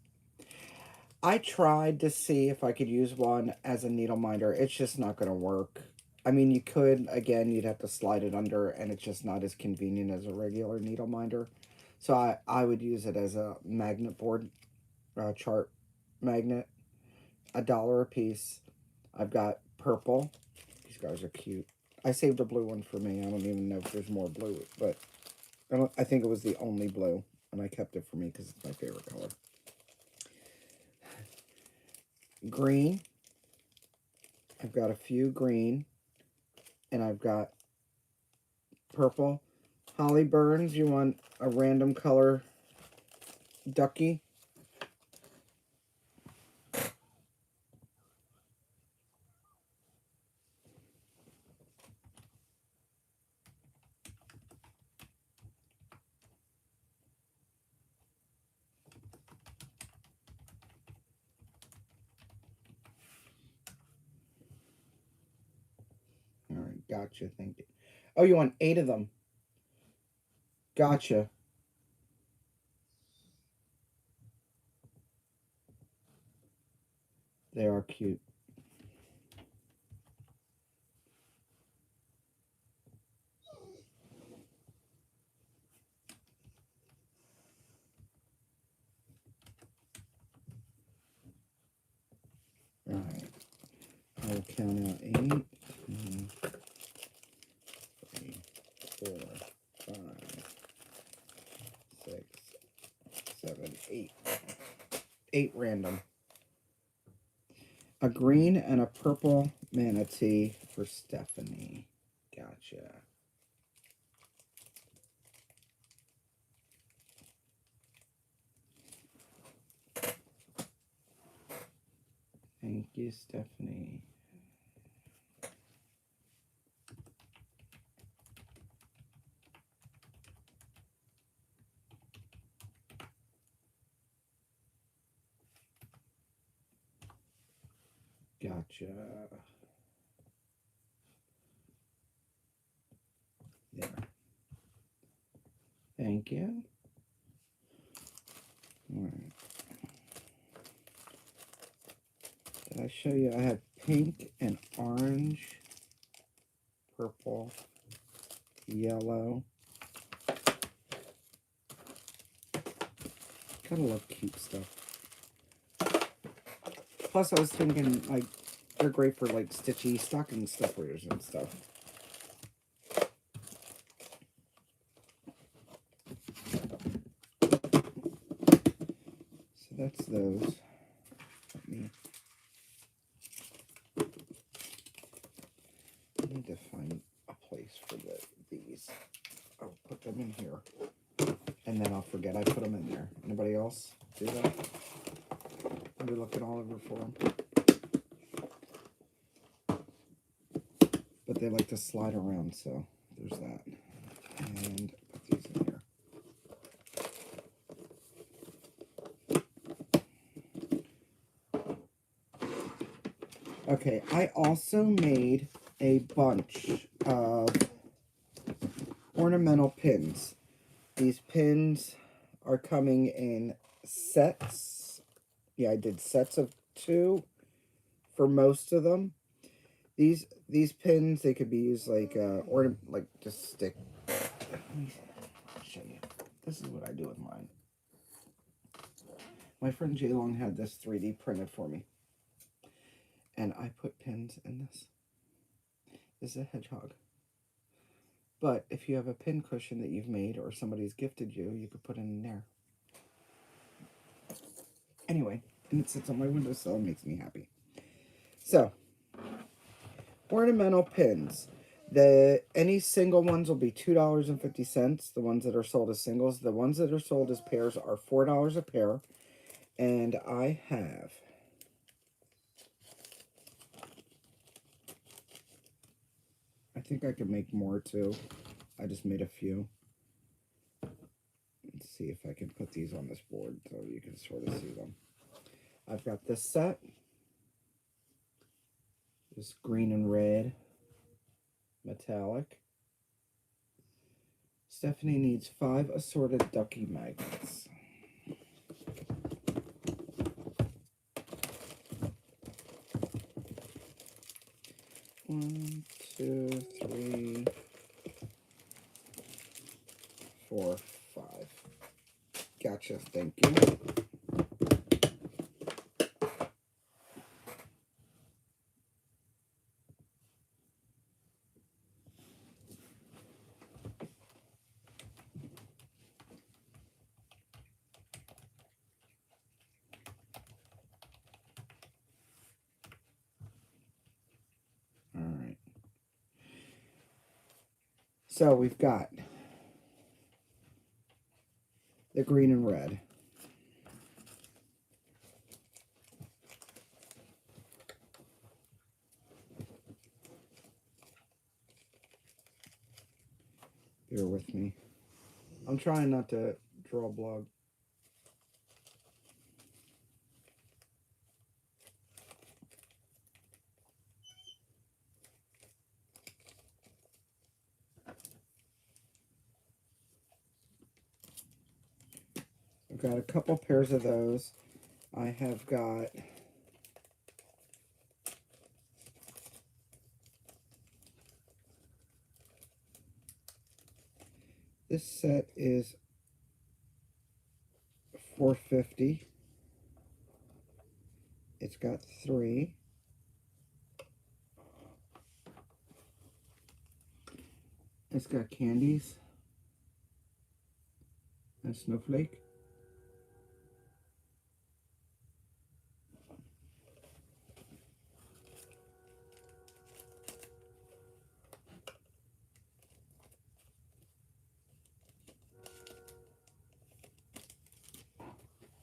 I tried to see if I could use one as a needle minder. It's just not going to work. I mean, you could, again, you'd have to slide it under, and it's just not as convenient as a regular needle minder. So I would use it as a magnet board, chart magnet. $1 a piece. I've got purple. These guys are cute. I saved a blue one for me. I don't even know if there's more blue, but I think it was the only blue, and I kept it for me because it's my favorite color. Green. I've got a few green, and I've got purple. Holly Burns, you want a random color ducky? All right, gotcha, thank you. Oh, you want 8 of them? Gotcha. They are cute. All right. I will count out 8, 2, 3, 4, 5, 6, 7, 8. 8 random. A green and a purple manatee for Stephanie. Gotcha. Thank you, Stephanie. Gotcha. There. Thank you. All right. Did I show you? I have pink and orange, purple, yellow. Gotta love cute stuff. Plus, I was thinking, like, they're great for, like, stitchy stocking stuffers and stuff. So that's those. I need to find a place for these. I'll put them in here. And then I'll forget I put them in there. Anybody else do that? I'll be looking all over for them. But they like to slide around, so there's that. And put these in here. Okay, I also made a bunch of ornamental pins. These pins are coming in sets. Yeah, I did sets of 2 for most of them. These pins, they could be used like like just stick. Let me show you. This is what I do with mine. My friend Jay Long had this 3D printed for me, and I put pins in this. This is a hedgehog. But if you have a pin cushion that you've made or somebody's gifted you, you could put it in there. Anyway, and it sits on my windowsill and makes me happy. So, ornamental pins. Any single ones will be $2.50. The ones that are sold as singles. The ones that are sold as pairs are $4 a pair. And I have I think I could make more too. I just made a few. Let's see if I can put these on this board so you can sort of see them. I've got this set. This green and red metallic. Stephanie needs 5 assorted ducky magnets. One, 2, 3, 4, 5. Gotcha, thank you. So we've got the green and red. Bear with me. I'm trying not to draw blood. I've got a couple pairs of those. I have got this set is $4.50. It's got 3. It's got candies and snowflake.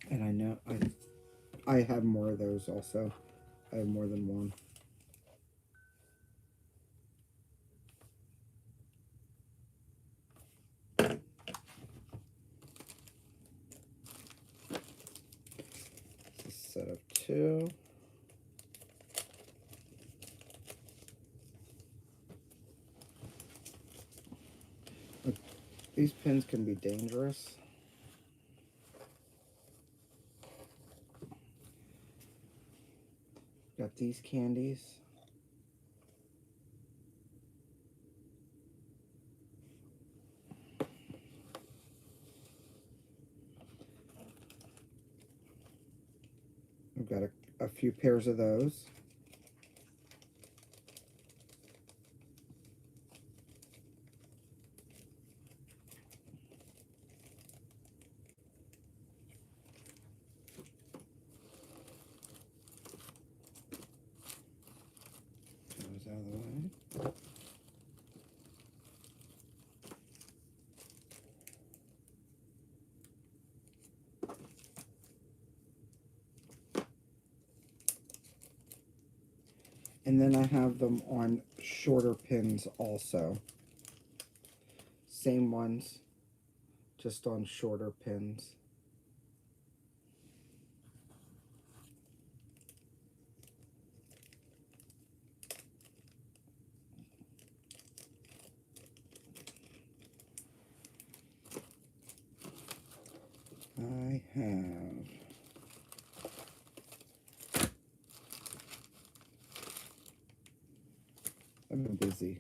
And I know I have more of those also. I have more than one. It's a set of 2. Look, these pins can be dangerous. Got these candies. I've got a few pairs of those. Those out of the way. And then I have them on shorter pins also. Same ones, just on shorter pins. I have I've been busy.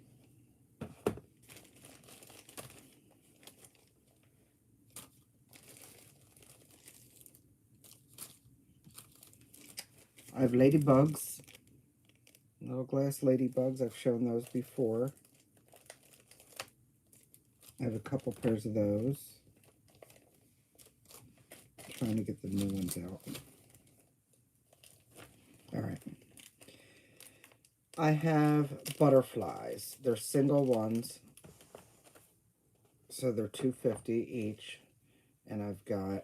I have ladybugs, little glass ladybugs. I've shown those before. I have a couple pairs of those. Trying to get the new ones out. All right. I have butterflies. They're single ones, so they're $2.50 each. And I've got,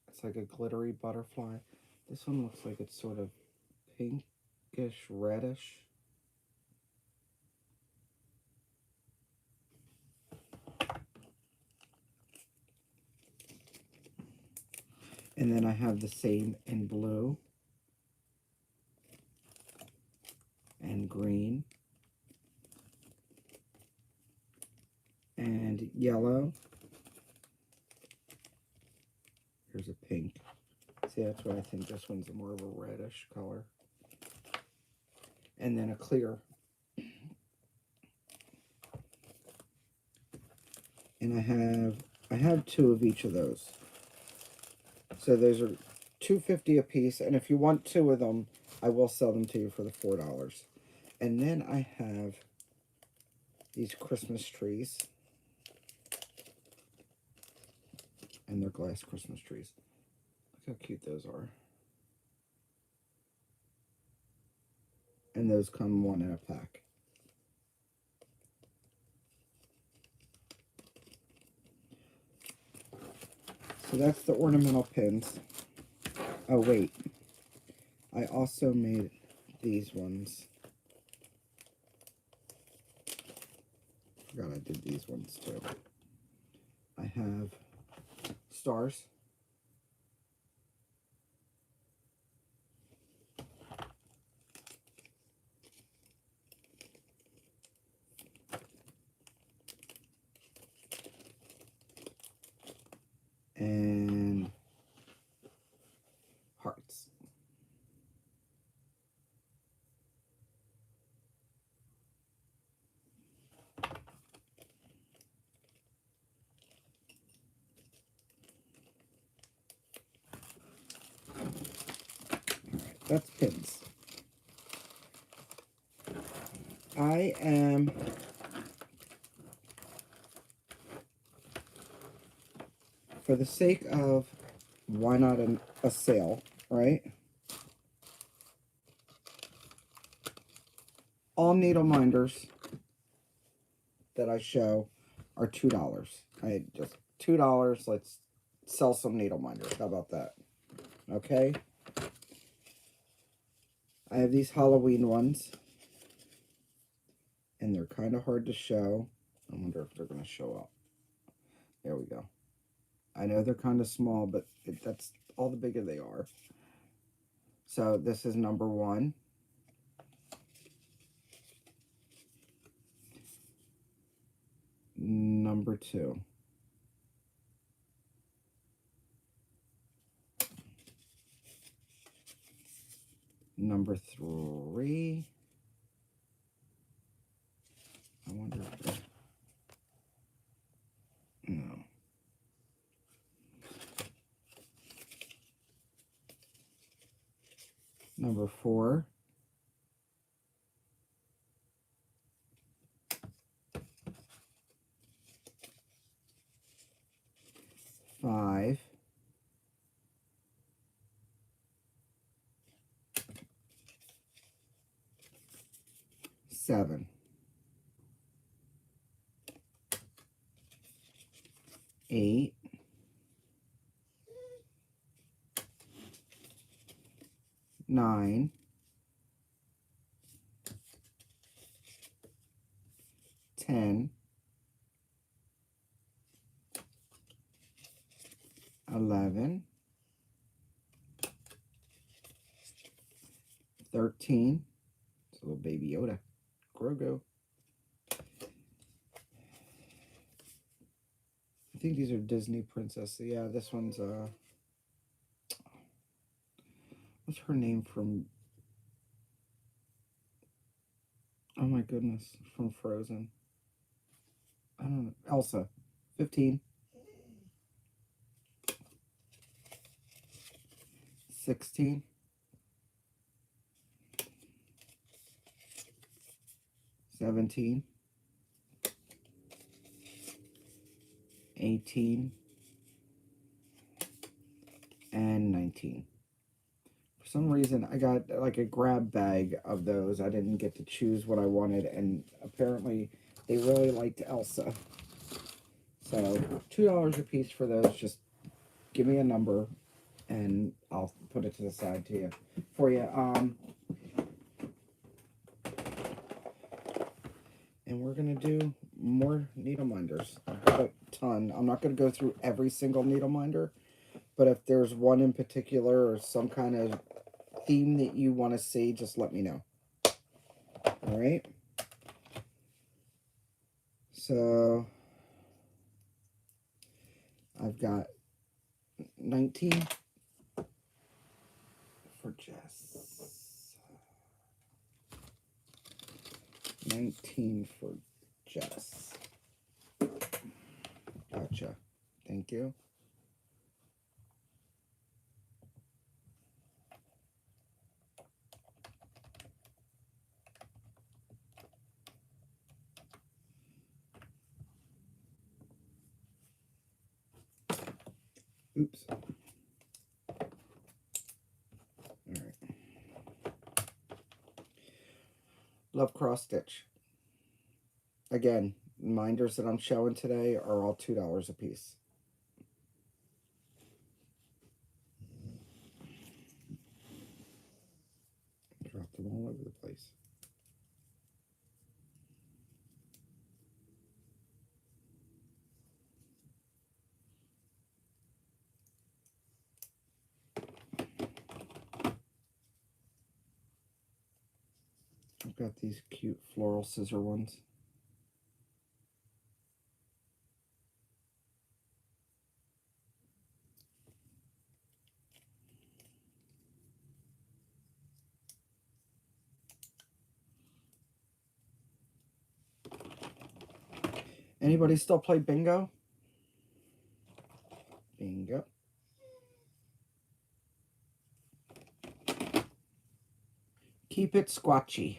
it's like a glittery butterfly. This one looks like it's sort of pinkish reddish. And then I have the same in blue and green and yellow. Here's a pink. See, that's why I think this one's more of a reddish color. And then a clear. And I have 2 of each of those. So those are $2.50 a piece, and if you want 2 of them, I will sell them to you for the $4. And then I have these Christmas trees, and they're glass Christmas trees. Look how cute those are. And those come 1 in a pack. So that's the ornamental pins. Oh, wait. I also made these ones. Forgot I did these ones too. I have stars. And hearts. That's pins. I am for the sake of why not a sale, right? All needle minders that I show are $2. I just $2. Let's sell some needle minders. How about that? Okay. I have these Halloween ones, and they're kind of hard to show. I wonder if they're going to show up. There we go. I know they're kind of small, but that's all the bigger they are. So this is number 1. Number 2. Number 3. I wonder if they're... No. Number 4. Five. 7. 8. 9. 10. 11. 13. It's a little baby Yoda. Grogu. I think these are Disney princesses. Yeah, this one's what's her name from? Oh my goodness, from Frozen. I don't know. Elsa. 15. 16. 17. 18. And 19. For some reason, I got like a grab bag of those. I didn't get to choose what I wanted, and apparently they really liked Elsa. So $2 a piece for those. Just give me a number, and I'll put it to the side to you for you. And we're gonna do more needle minders. I've got a ton. I'm not gonna go through every single needle minder, but if there's one in particular or some kind of theme that you want to see, just let me know. All right. So I've got 19 for Jess. 19 for Jess. Gotcha. Thank you. Oops. All right. Love cross stitch. Again, minders that I'm showing today are all $2 a piece. them all over the place. I've got these cute floral scissor ones. Anybody still play bingo? Bingo. Keep it squatchy.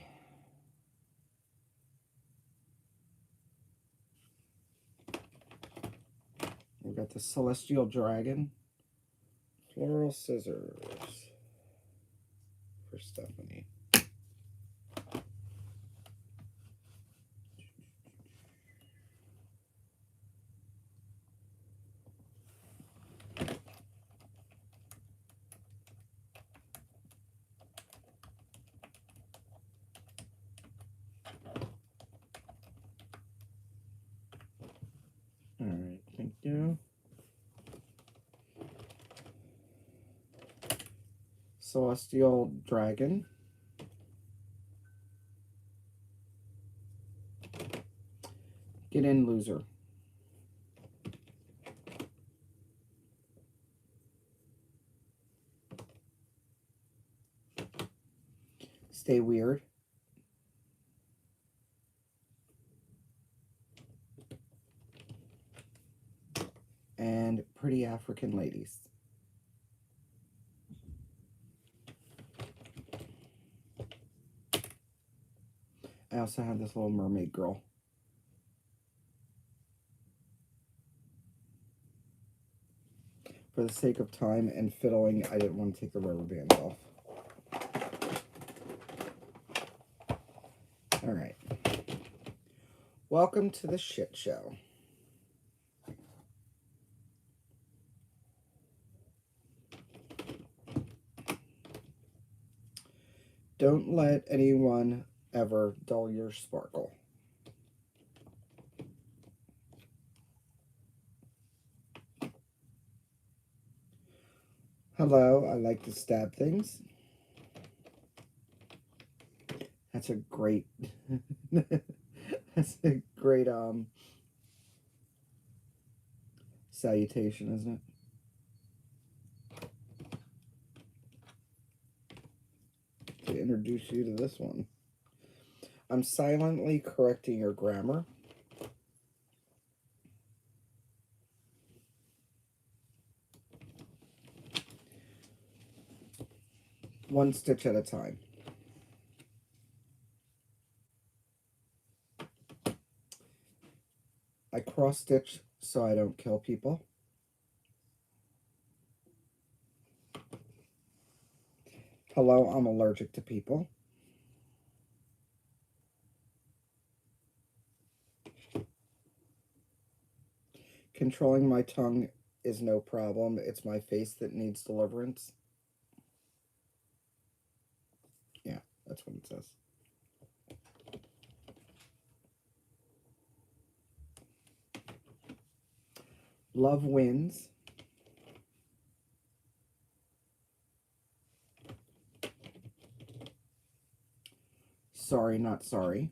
We've got the Celestial Dragon. Floral scissors for Stephanie. All right, thank you. Celestial Dragon. Get in, loser. Stay weird. And Pretty African Ladies. I also have this little mermaid girl. For the sake of time and fiddling, I didn't want to take the rubber bands off. All right. Welcome to the shit show. Don't let anyone ever dull your sparkle. Hello, I like to stab things. That's a great that's a great salutation, isn't it? To introduce you to this one. I'm silently correcting your grammar. One stitch at a time. I cross stitch so I don't kill people. Hello, I'm allergic to people. Controlling my tongue is no problem. It's my face that needs deliverance. Yeah, that's what it says. Love wins. Sorry, not sorry.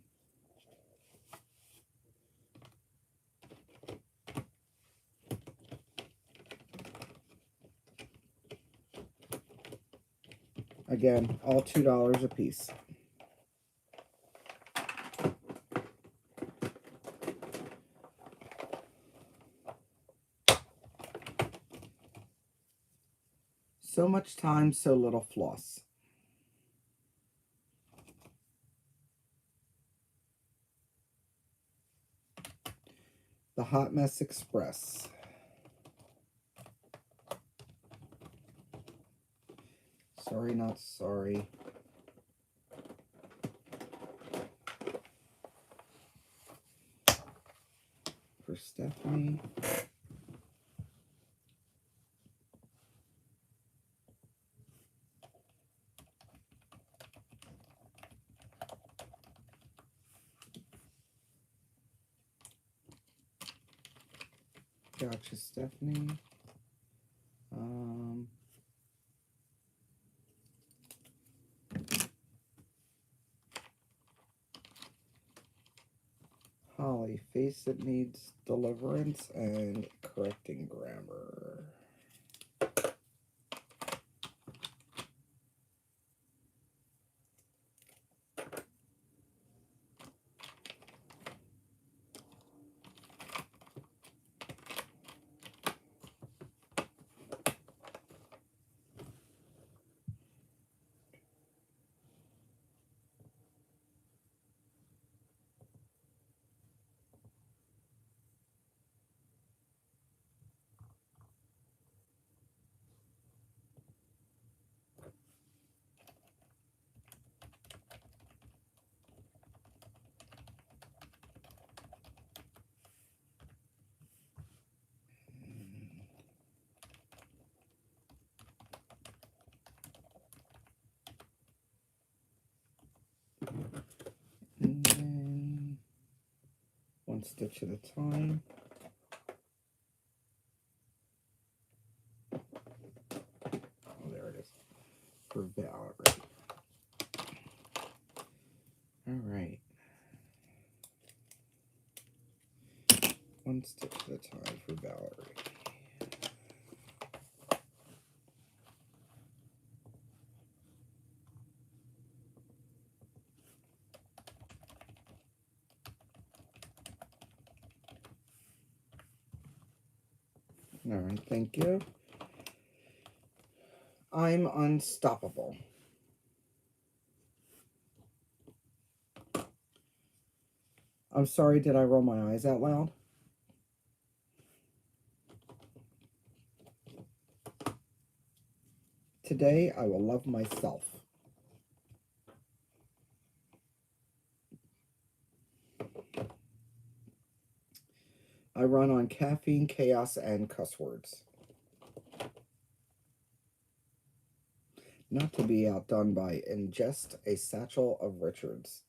Again, all $2 a piece. So much time, so little floss. The Hot Mess Express. Sorry, not sorry. For Stephanie. Gotcha, Stephanie. Holly, face that needs deliverance and correcting grammar. And then one stitch at a time. Oh, there it is. For Valerie. All right. One stitch at a time for Valerie. All right, thank you. I'm unstoppable. I'm sorry, did I roll my eyes out loud? Today, I will love myself. I run on caffeine, chaos, and cuss words. Not to be outdone by ingest a satchel of Richards.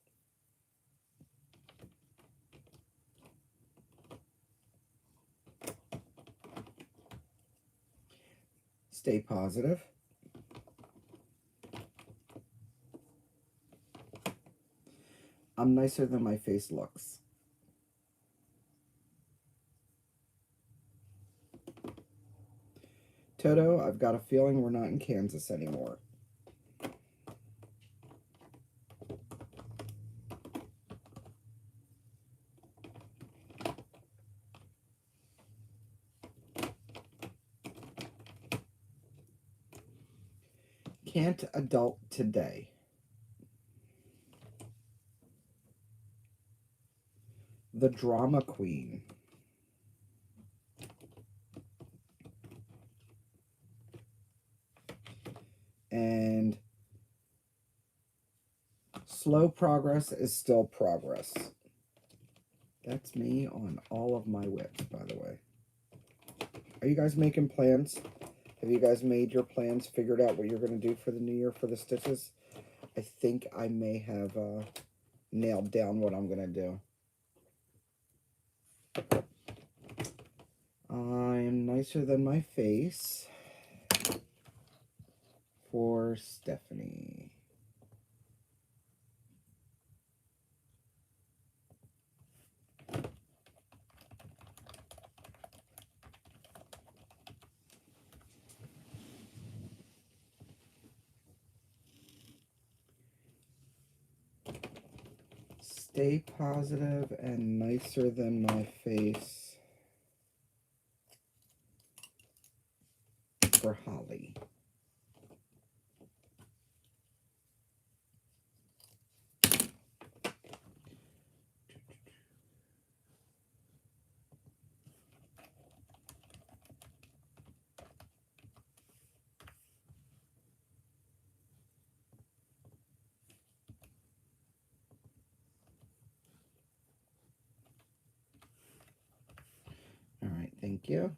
Stay positive. I'm nicer than my face looks. Toto, I've got a feeling we're not in Kansas anymore. Can't adult today. The drama queen. And slow progress is still progress. That's me on all of my whips, by the way. Are you guys making plans? Have you guys made your plans, figured out what you're going to do for the new year for the stitches? I think I may have nailed down what I'm going to do. I'm nicer than my face for Stephanie. Stay positive and nicer than my face for Holly. All right, thank you.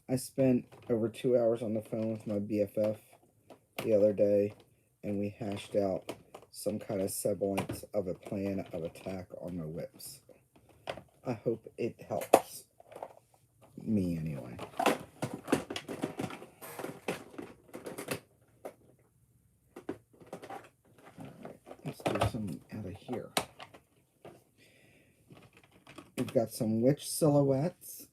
I spent over 2 hours on the phone with my BFF the other day, and we hashed out some kind of semblance of a plan of attack on my whips. I hope it helps me anyway. Alright, let's do some out of here. We've got some witch silhouettes.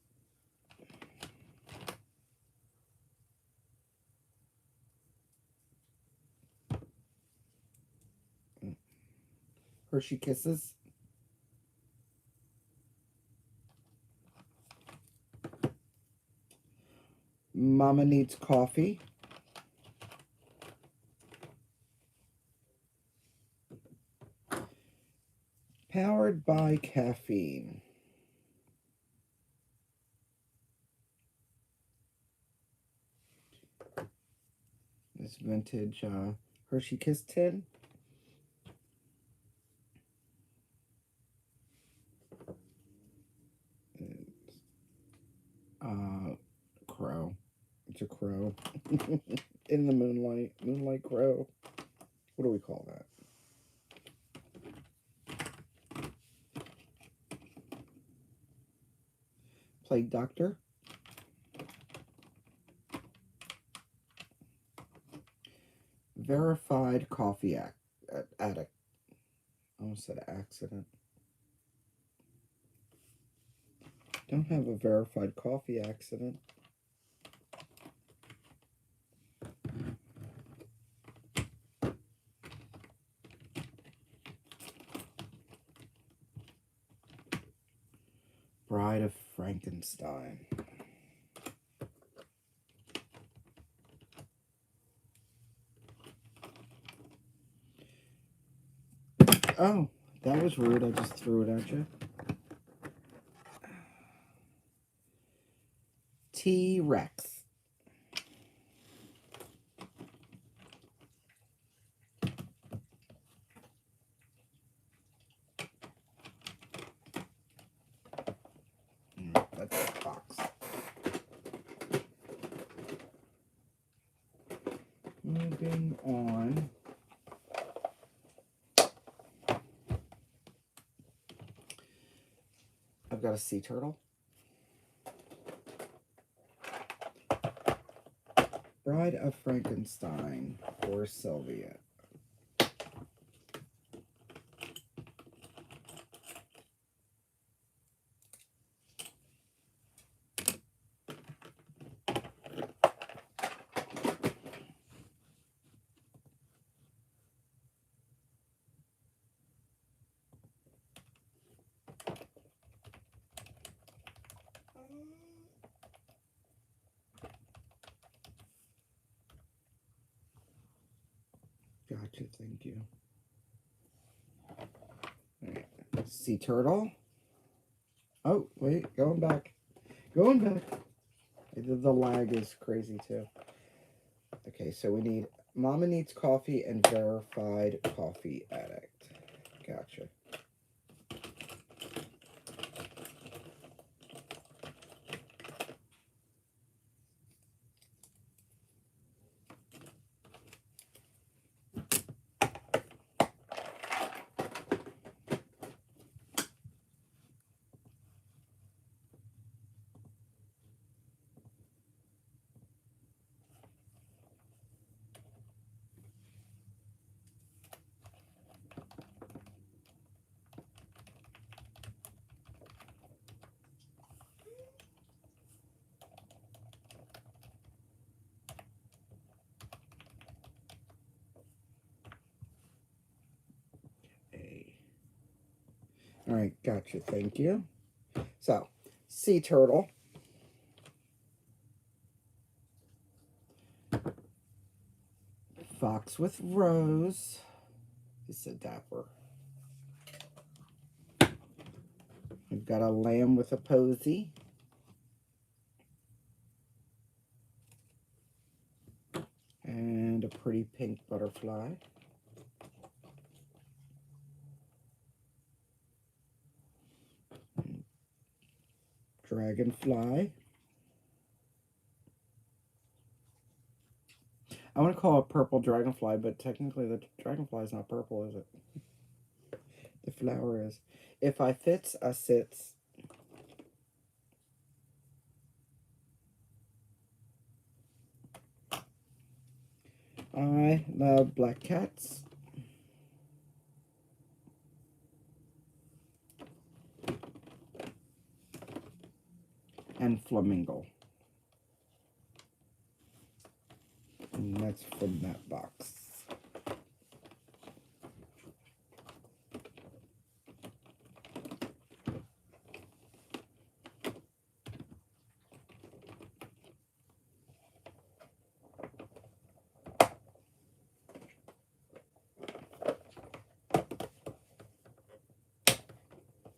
Hershey Kisses. Mama Needs Coffee. Powered by Caffeine. This vintage Hershey Kiss tin. Crow. It's a crow. In the moonlight. Moonlight crow. What do we call that? Plague Doctor. Verified Coffee Addict. I almost said accident. Don't have a verified coffee accident. Bride of Frankenstein. Oh, that was rude. I just threw it at you. T-Rex. That's the box. Moving on. I've got a sea turtle. Bride of Frankenstein for Sylvia. Gotcha, thank you. Right. Sea turtle. Oh, wait, going back. Going back. The lag is crazy too. Okay, so we need Mama Needs Coffee and Verified Coffee Addict. Gotcha. All right, gotcha, thank you. So, sea turtle. Fox with Rose. It's a dapper. We've got a lamb with a posy. And a pretty pink butterfly. Dragonfly. I want to call it purple dragonfly, but technically the dragonfly is not purple, is it? The flower is. If I fits, I sits. I love black cats. And flamingo. And that's from that box.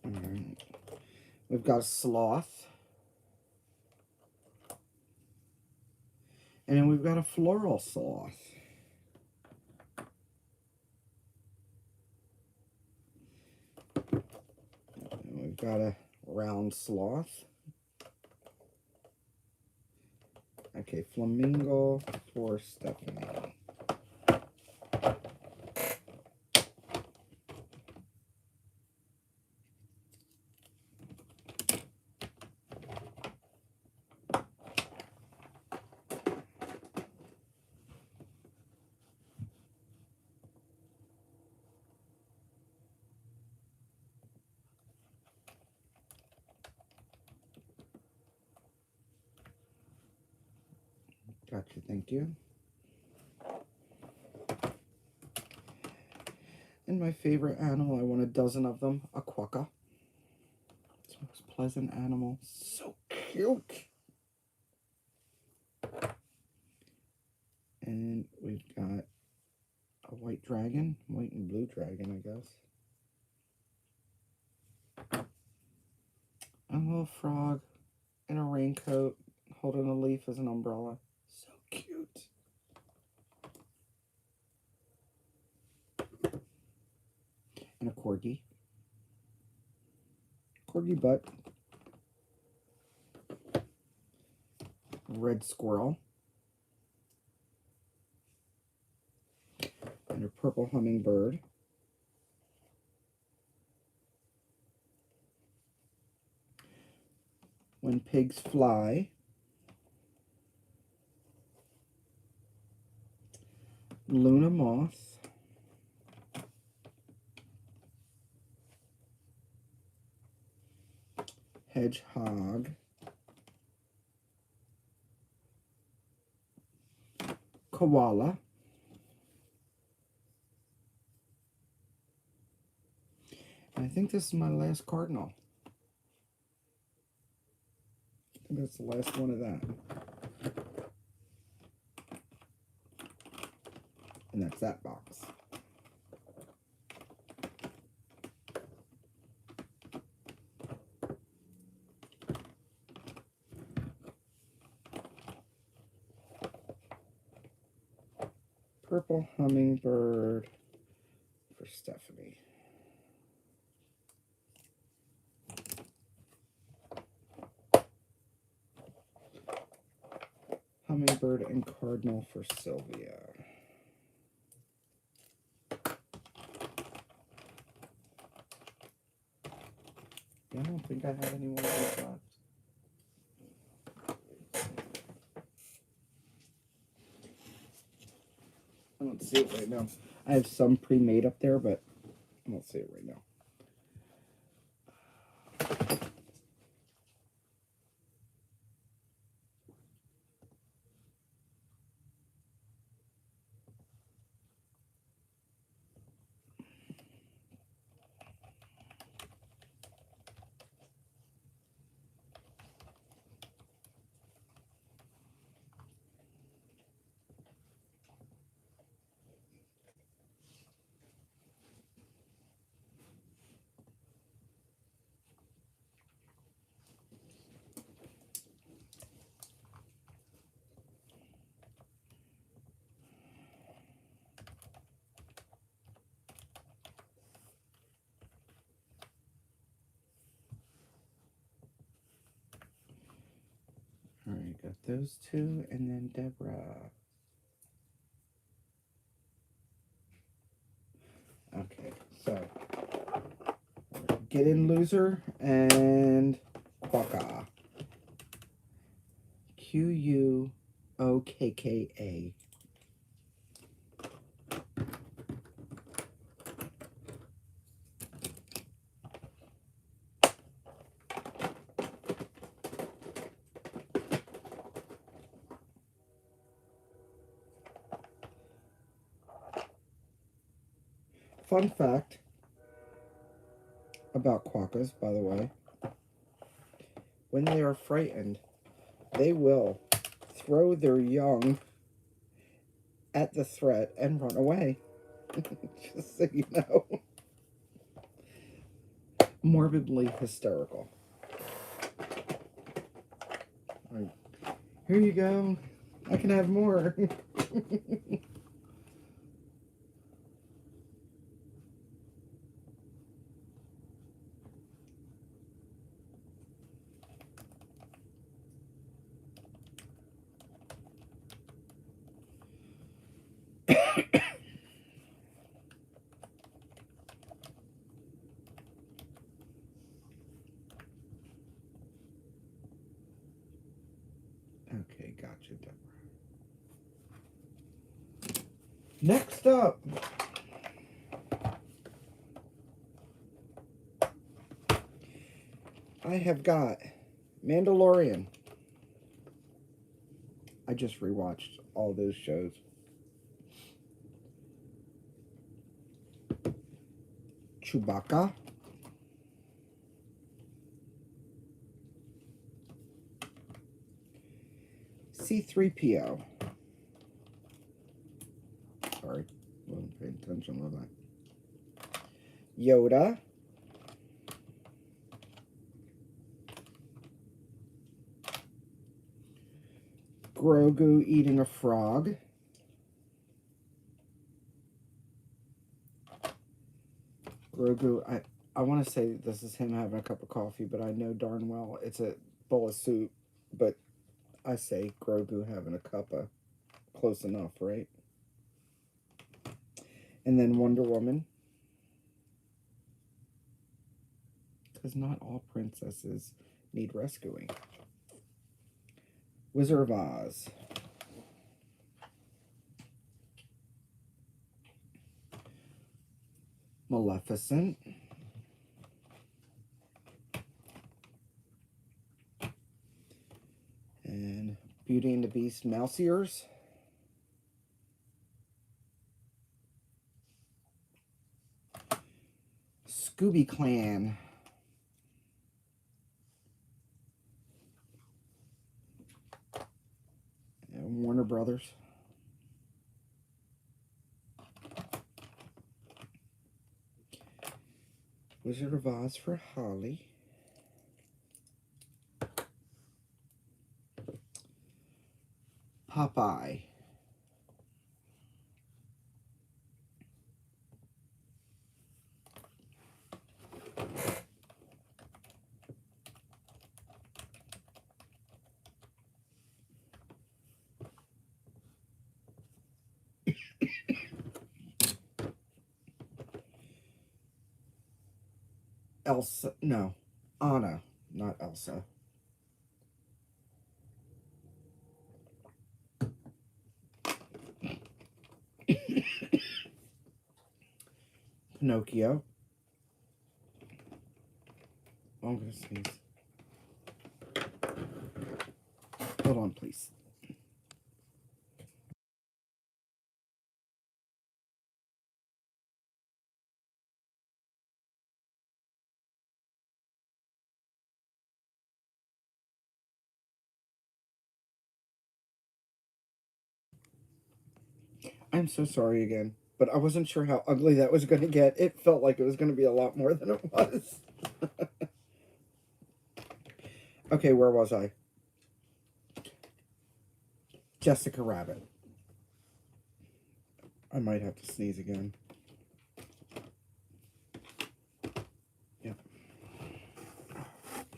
Alright. We've got a sloth. And then we've got a floral sloth. And we've got a round sloth. Okay, flamingo for Stephanie. Gotcha, thank you. And my favorite animal, I want a dozen of them, a quokka. It's the most pleasant animal. So cute. And we've got a white dragon, white and blue dragon, I guess. A little frog in a raincoat holding a leaf as an umbrella. So cute. And a corgi. Corgi butt. Red squirrel. And a purple hummingbird. When pigs fly. Luna moth. Hedgehog. Koala. And I think this is my last cardinal. I think that's the last one of that. And that's that box. Purple hummingbird for Stephanie. Hummingbird and cardinal for Sylvia. Yeah, I don't think I have any more of those left. I don't see it right now. I have some pre-made up there, but I don't see it right now. Alright, got those two, and then Deborah. Okay, so get in, loser, and quokka. Quokka. Fun fact about quokkas, by the way, when they are frightened, they will throw their young at the threat and run away. Just so you know. Morbidly hysterical. Like, here you go. I can have more. Okay, gotcha, Deborah. Next up, I have got Mandalorian. I just rewatched all those shows. Chewbacca. C-3PO. Sorry, wasn't paying attention, was I? Yoda. Grogu eating a frog. Grogu, I want to say this is him having a cup of coffee, but I know darn well it's a bowl of soup. But I say Grogu having a cup of, close enough, right? And then Wonder Woman. Because not all princesses need rescuing. Wizard of Oz. Maleficent. And Beauty and the Beast mouse ears. Scooby Clan. And Warner Brothers. Wizard of Oz for Holly. Popeye. Elsa, no, Anna, not Elsa. Pinocchio. Oh, I'm gonna sneeze. Hold on, please. I'm so sorry again, but I wasn't sure how ugly that was going to get. It felt like it was going to be a lot more than it was. Okay, where was I? Jessica Rabbit. I might have to sneeze again. Yep.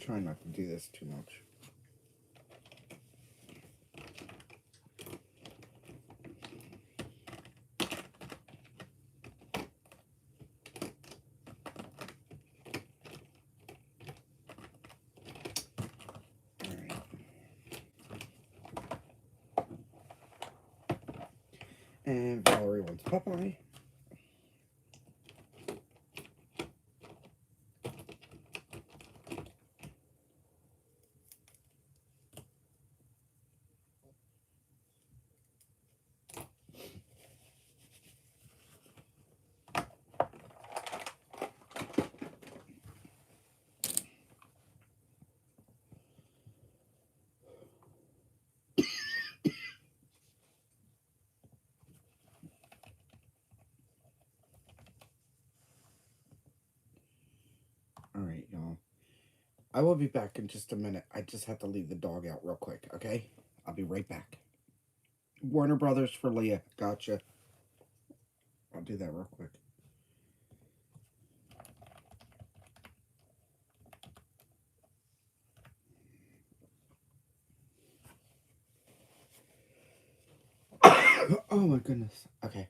Try not to do this too much. And Valerie wants Popeye. Alright, y'all. I will be back in just a minute. I just have to leave the dog out real quick, okay? I'll be right back. Warner Brothers for Leah. Gotcha. I'll do that real quick. Oh my goodness. Okay.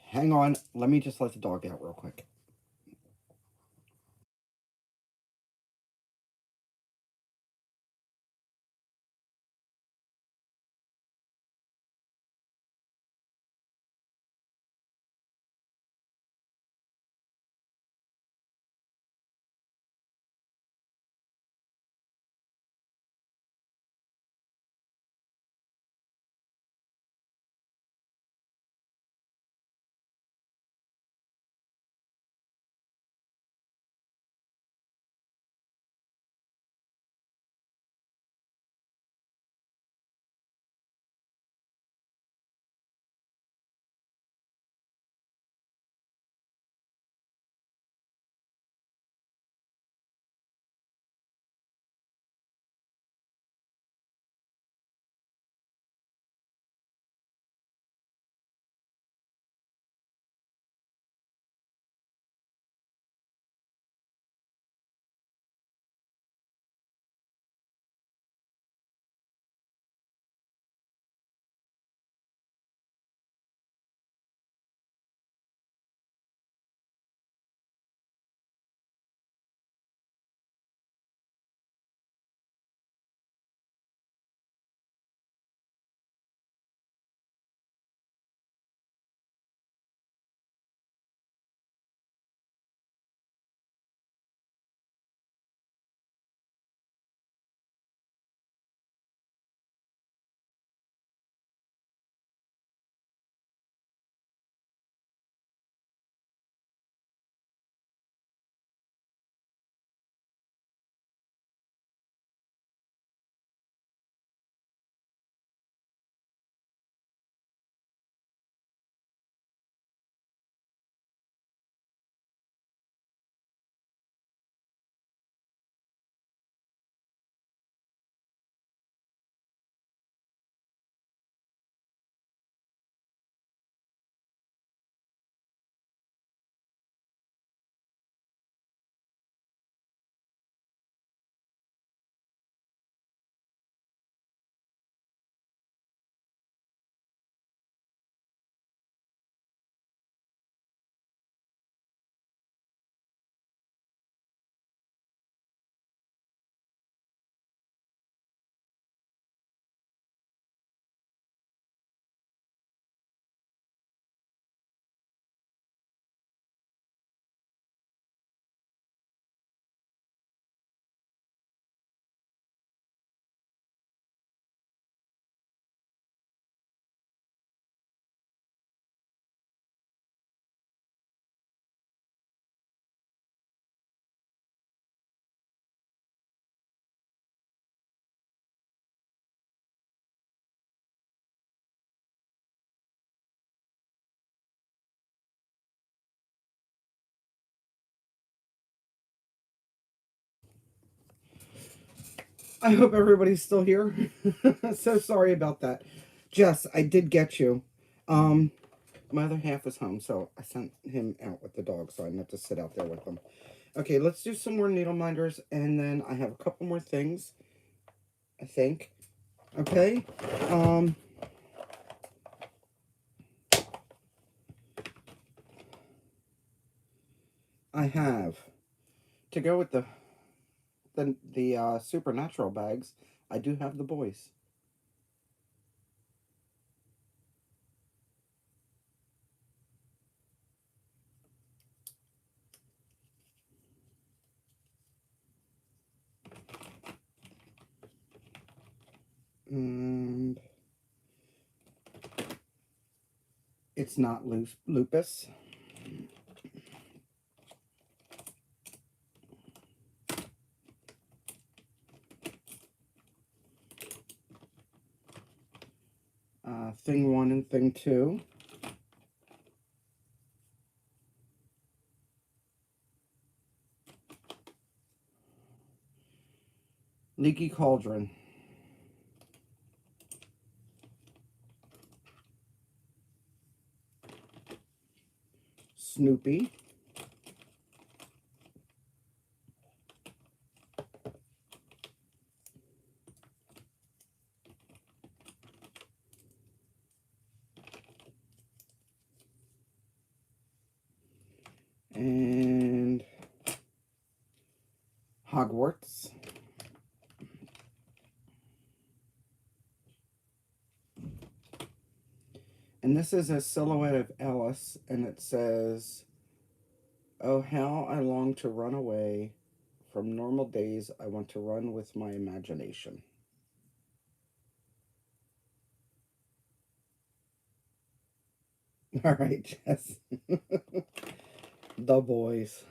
Hang on. Let me just let the dog out real quick. I hope everybody's still here. So sorry about that. Jess, I did get you. My other half is home, so I sent him out with the dog, so I didn't have to sit out there with them. Okay, let's do some more needle minders, and then I have a couple more things, I think. Okay. I have to go with the supernatural bags. I do have the boys. And it's not lupus. Thing 1 and thing 2. Leaky Cauldron. Snoopy. And Hogwarts. And this is a silhouette of Alice, and it says, "Oh, how I long to run away from normal days. I want to run with my imagination." All right, Jess. The boys.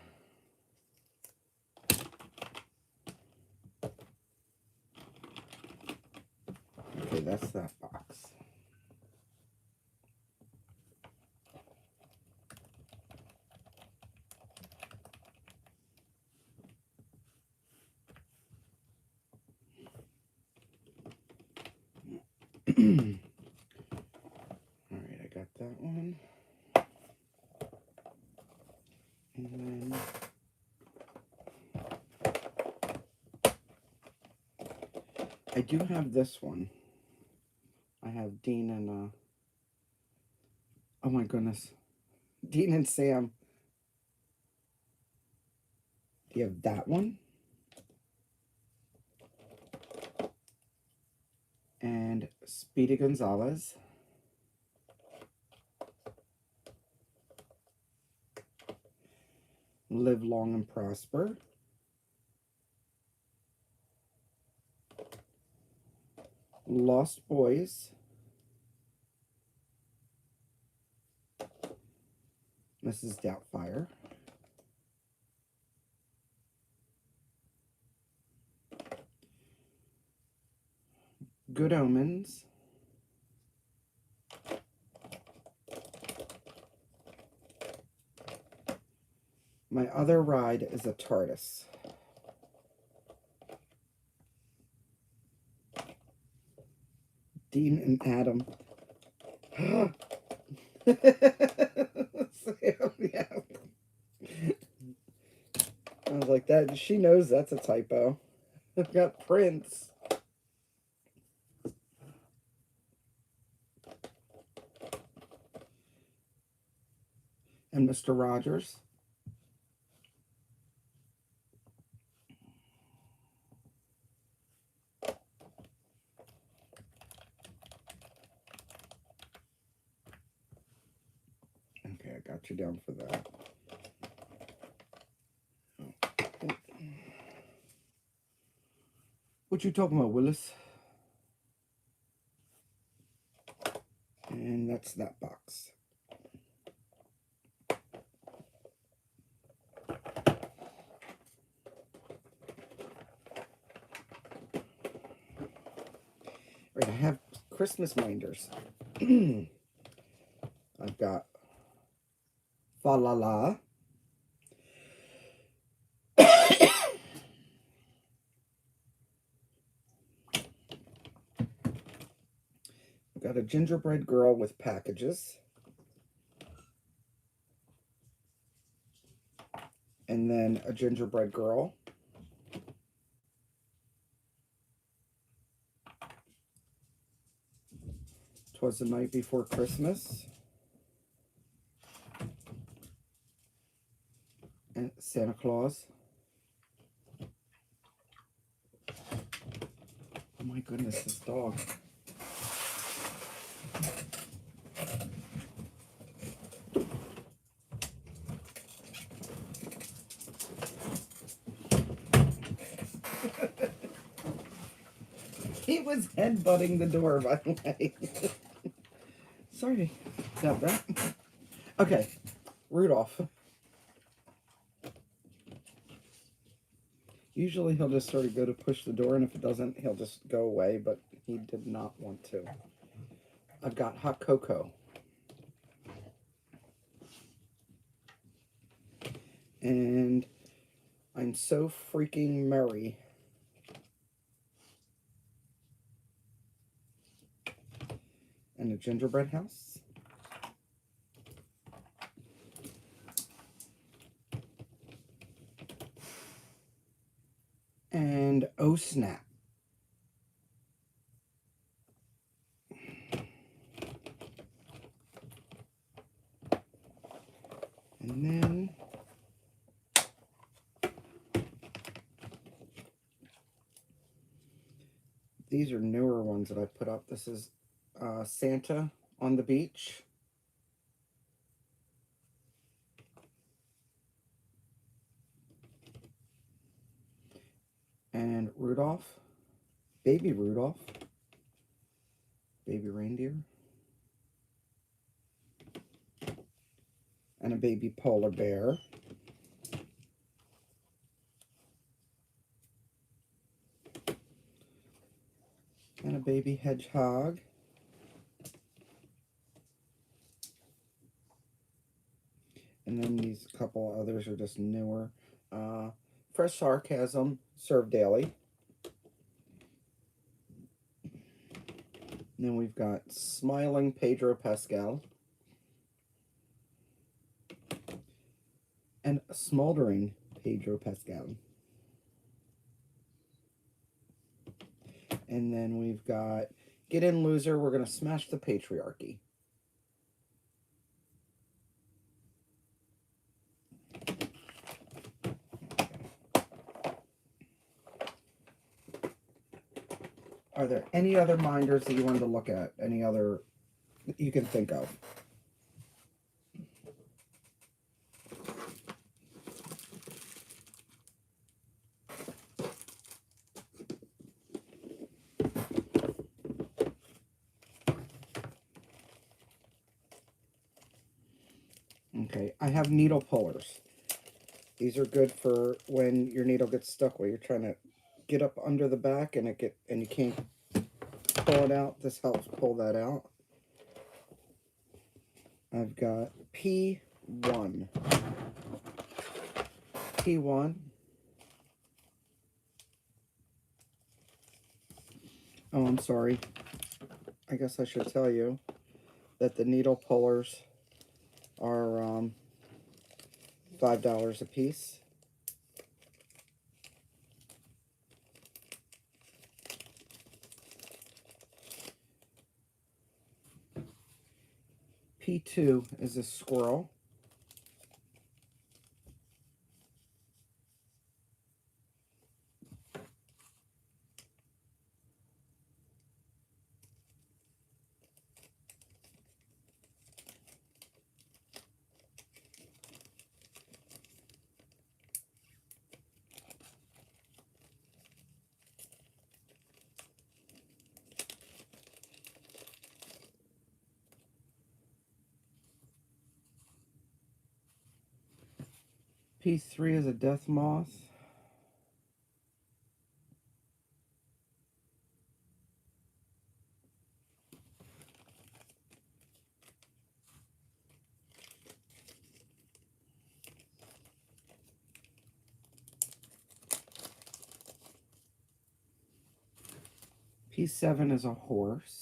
Okay, that's that box. All right, I got that one. And then I do have this one. I have Dean and oh my goodness, Dean and Sam. Do you have that one? And Speedy Gonzalez. Live Long and Prosper. Lost Boys. Mrs. Doubtfire. Good Omens. My Other Ride is a TARDIS. Dean and Adam. Yeah. I was like, that. She knows that's a typo. I've got Prince. And Mr. Rogers. Okay, I got you down for that. What you talking about, Willis? And that's that box. Right, I have Christmas minders. I've got Fa La La. I've got a gingerbread girl with packages. And then a gingerbread girl. "'Twas the Night Before Christmas." And Santa Claus. Oh my goodness, this dog. He was headbutting the door, by the way. Sorry about that. Okay, Rudolph. Usually he'll just sort of go to push the door, and if it doesn't, he'll just go away, but he did not want to. I've got hot cocoa. And I'm so freaking merry. And a gingerbread house. And oh snap. And then these are newer ones that I put up. This is Santa on the beach. And Rudolph, baby reindeer, and a baby polar bear. And a baby hedgehog. And then these couple others are just newer. Fresh Sarcasm, served daily. And then we've got Smiling Pedro Pascal. And Smoldering Pedro Pascal. And then we've got Get In Loser, We're Gonna Smash the Patriarchy. Are there any other minders that you wanted to look at? Any other that you can think of? Okay, I have needle pullers. These are good for when your needle gets stuck where you're trying to get up under the back and you can't pull it out. This helps pull that out. I've got P1. P1. Oh, I'm sorry. I guess I should tell you that the needle pullers are $5 a piece. P2 is a squirrel. P3 is a death moth. P7 is a horse.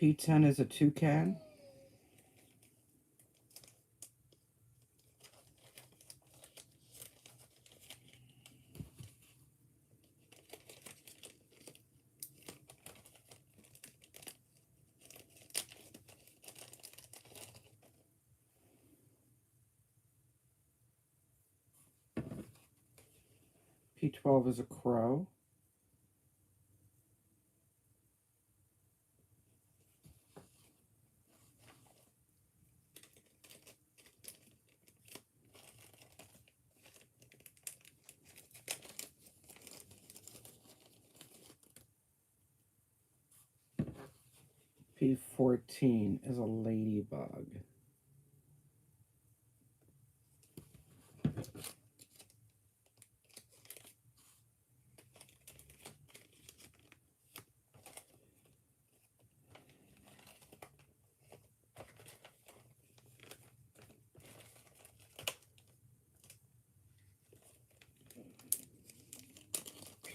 P10 is a toucan. P12 is a crow. P14 is a ladybug.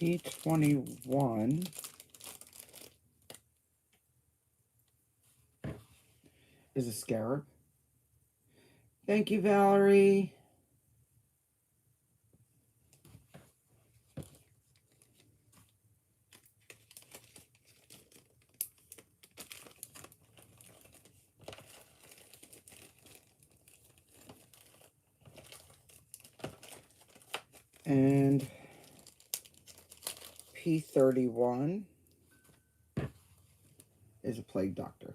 P21 is a scarab. Thank you, Valerie. And P31 is a plague doctor.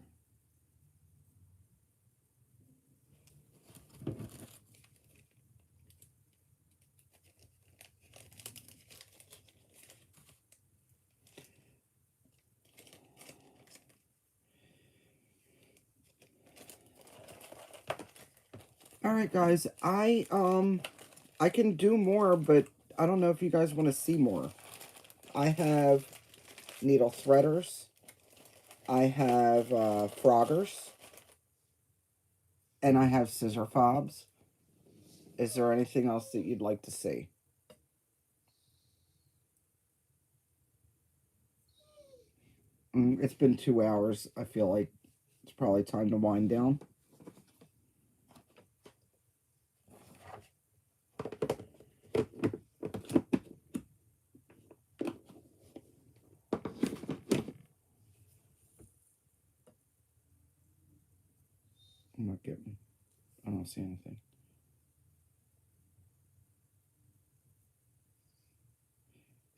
All right, guys, I can do more, but I don't know if you guys want to see more. I have needle threaders. I have froggers. And I have scissor fobs. Is there anything else that you'd like to see? It's been 2 hours. I feel like it's probably time to wind down. I'm not getting, I don't see anything.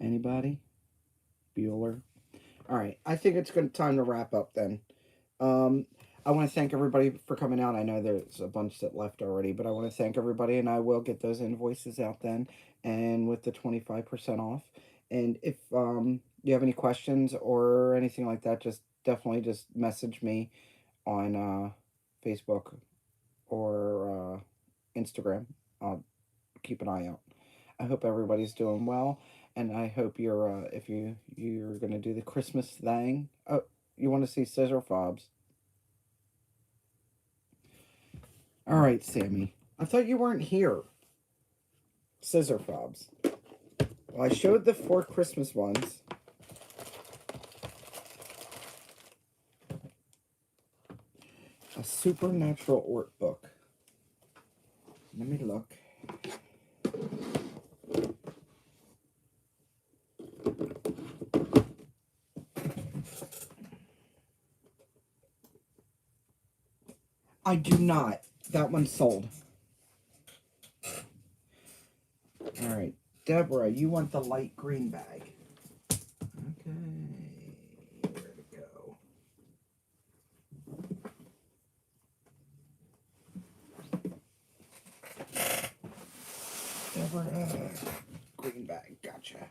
Anybody? Bueller? All right, I think it's good time to wrap up then. I want to thank everybody for coming out. I know there's a bunch that left already, but I want to thank everybody, and I will get those invoices out then, and with the 25% off. And if you have any questions or anything like that, just definitely just message me on Facebook or Instagram. I'll keep an eye out. I hope everybody's doing well, and I hope you're if you're gonna do the Christmas thing. Oh, you want to see scissor fobs? All right, Sammy. I thought you weren't here. Scissor fobs. Well, I showed the 4 Christmas ones. A supernatural art book. Let me look. I do not. That one's sold. All right. Deborah, you want the light green bag. Okay. Where to go? Deborah, green bag. Gotcha.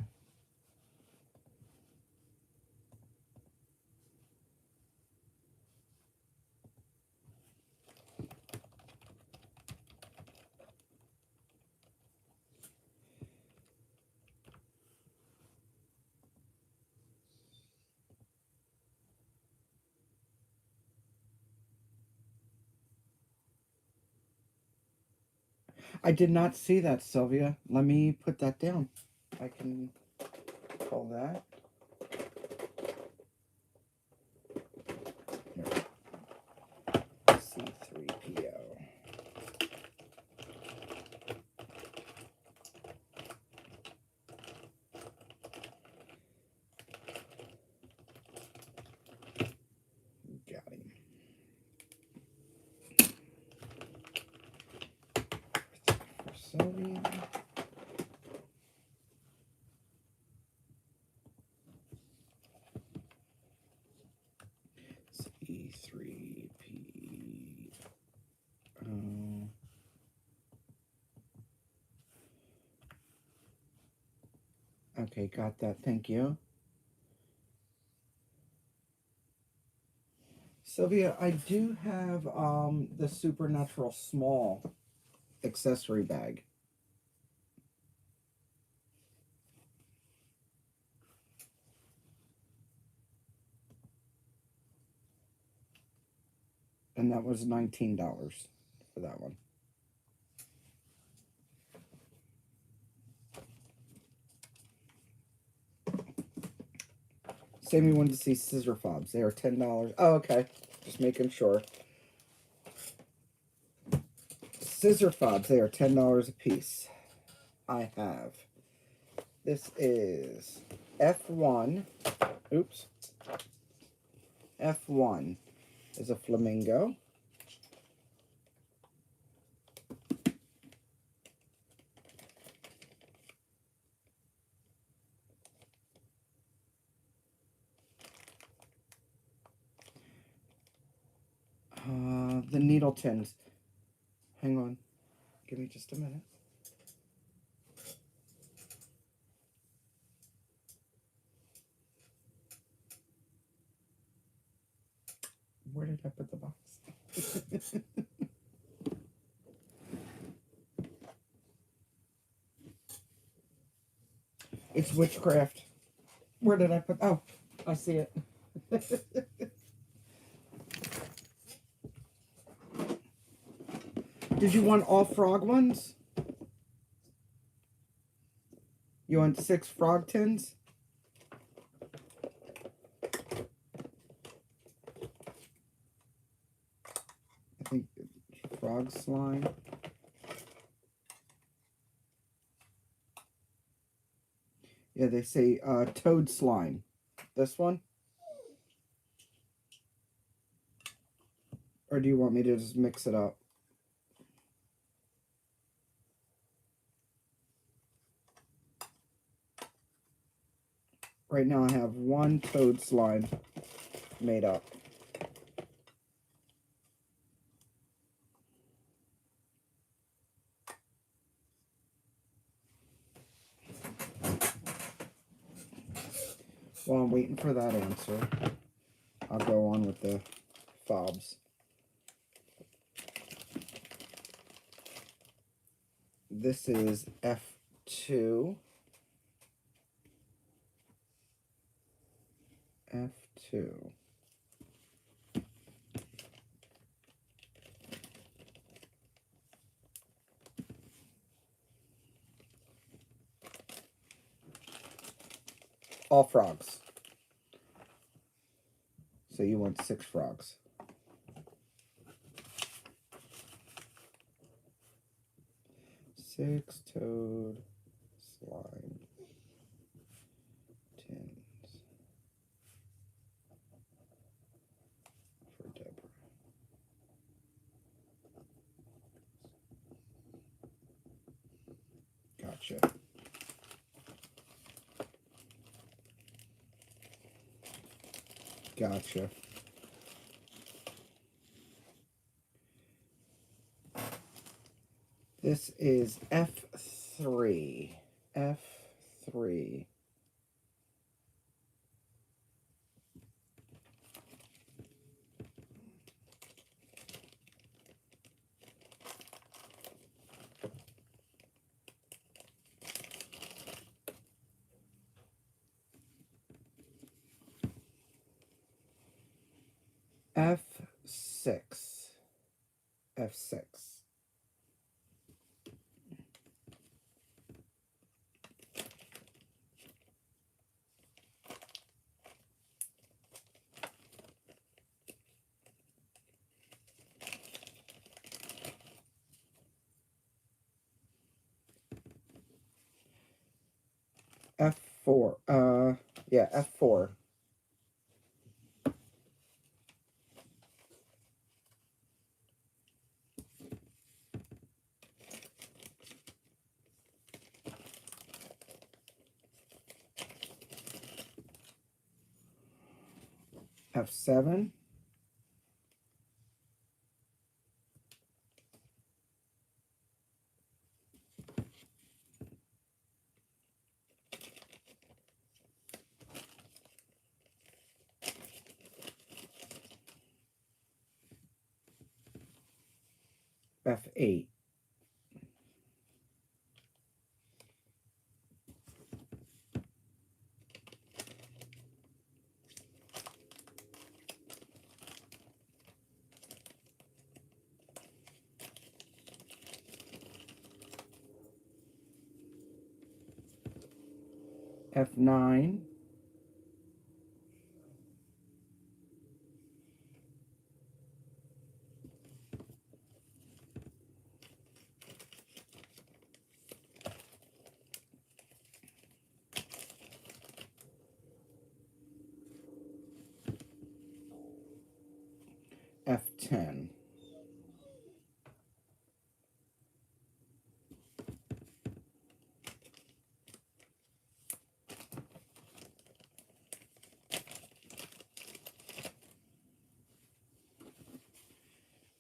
I did not see that, Sylvia. Let me put that down. I can pull that. Here. C3PO. Got him. For Sylvia. 3P. Okay, got that. Thank you. Sylvia, I do have the Supernatural Small accessory bag. And that was $19 for that one. Sammy wanted to see scissor fobs. They are $10. Oh, okay. Just making sure. Scissor fobs, they are $10 a piece. I have. This is F1. Oops. F1 is a flamingo. The needle tins. Hang on. Give me just a minute. Where did I put the box? It's witchcraft. Where did I put... Oh, I see it. Did you want all frog ones? You want 6 frog tins? I think it's frog slime. Yeah, they say toad slime. This one? Or do you want me to just mix it up? Right now I have 1 toad slime made up. While I'm waiting for that answer, I'll go on with the fobs. This is F2. F2. All frogs. So you want 6 frogs. Six toad slime tins for Deborah. Gotcha. Gotcha. This is F3. F3. F6. F6. F4. Yeah, F4. F7. F8. F9. F10.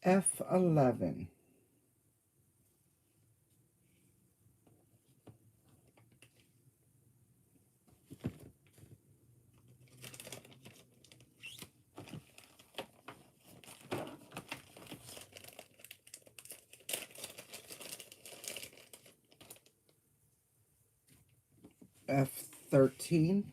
F11. F13.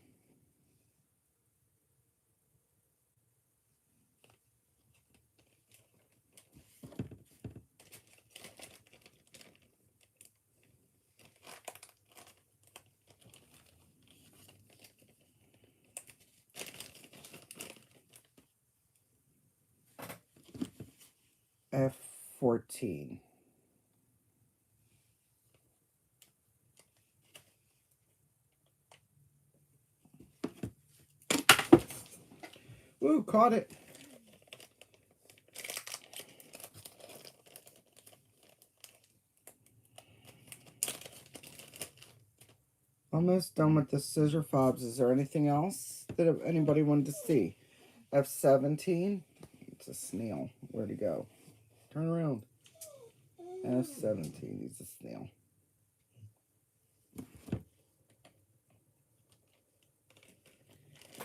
F14. Ooh, caught it. Almost done with the scissor fobs. Is there anything else that anybody wanted to see? F17. It's a snail. Where'd he go? Turn around. F17. He's a snail.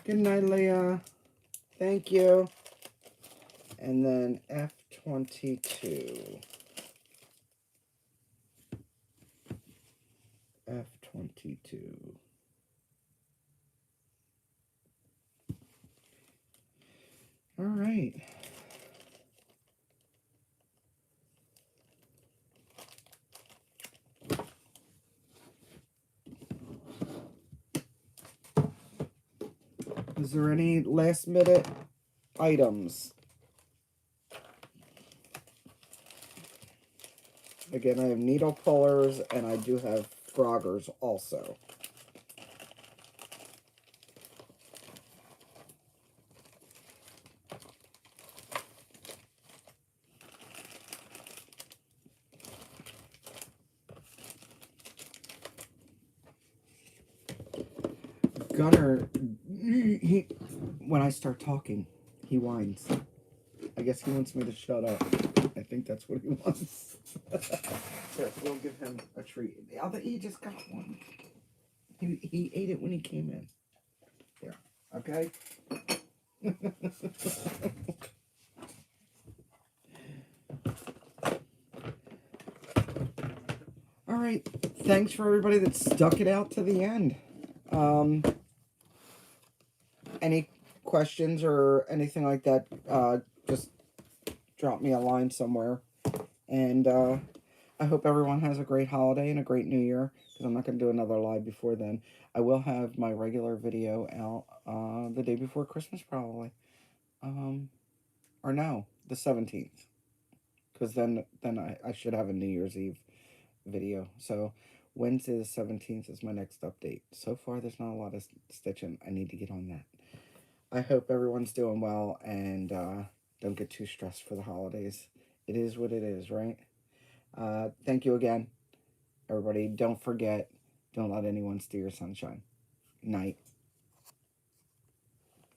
Good night, Leah. Thank you. And then F22. F22. All right. Is there any last minute items? Again, I have needle pullers and I do have froggers also. Gunner, when I start talking, he whines. I guess he wants me to shut up. I think that's what he wants. Here, we'll give him a treat. He just got one. He ate it when he came in. There. Okay? All right. Thanks for everybody that stuck it out to the end. Any questions or anything like that, just drop me a line somewhere. And I hope everyone has a great holiday and a great new year, because I'm not going to do another live before then. I will have my regular video out the day before Christmas probably. Or no, the 17th. Because then I should have a New Year's Eve video. So Wednesday the 17th is my next update. So far there's not a lot of stitching. I need to get on that. I hope everyone's doing well and don't get too stressed for the holidays. It is what it is, right? Thank you again, everybody. Don't forget, don't let anyone steal your sunshine. Night.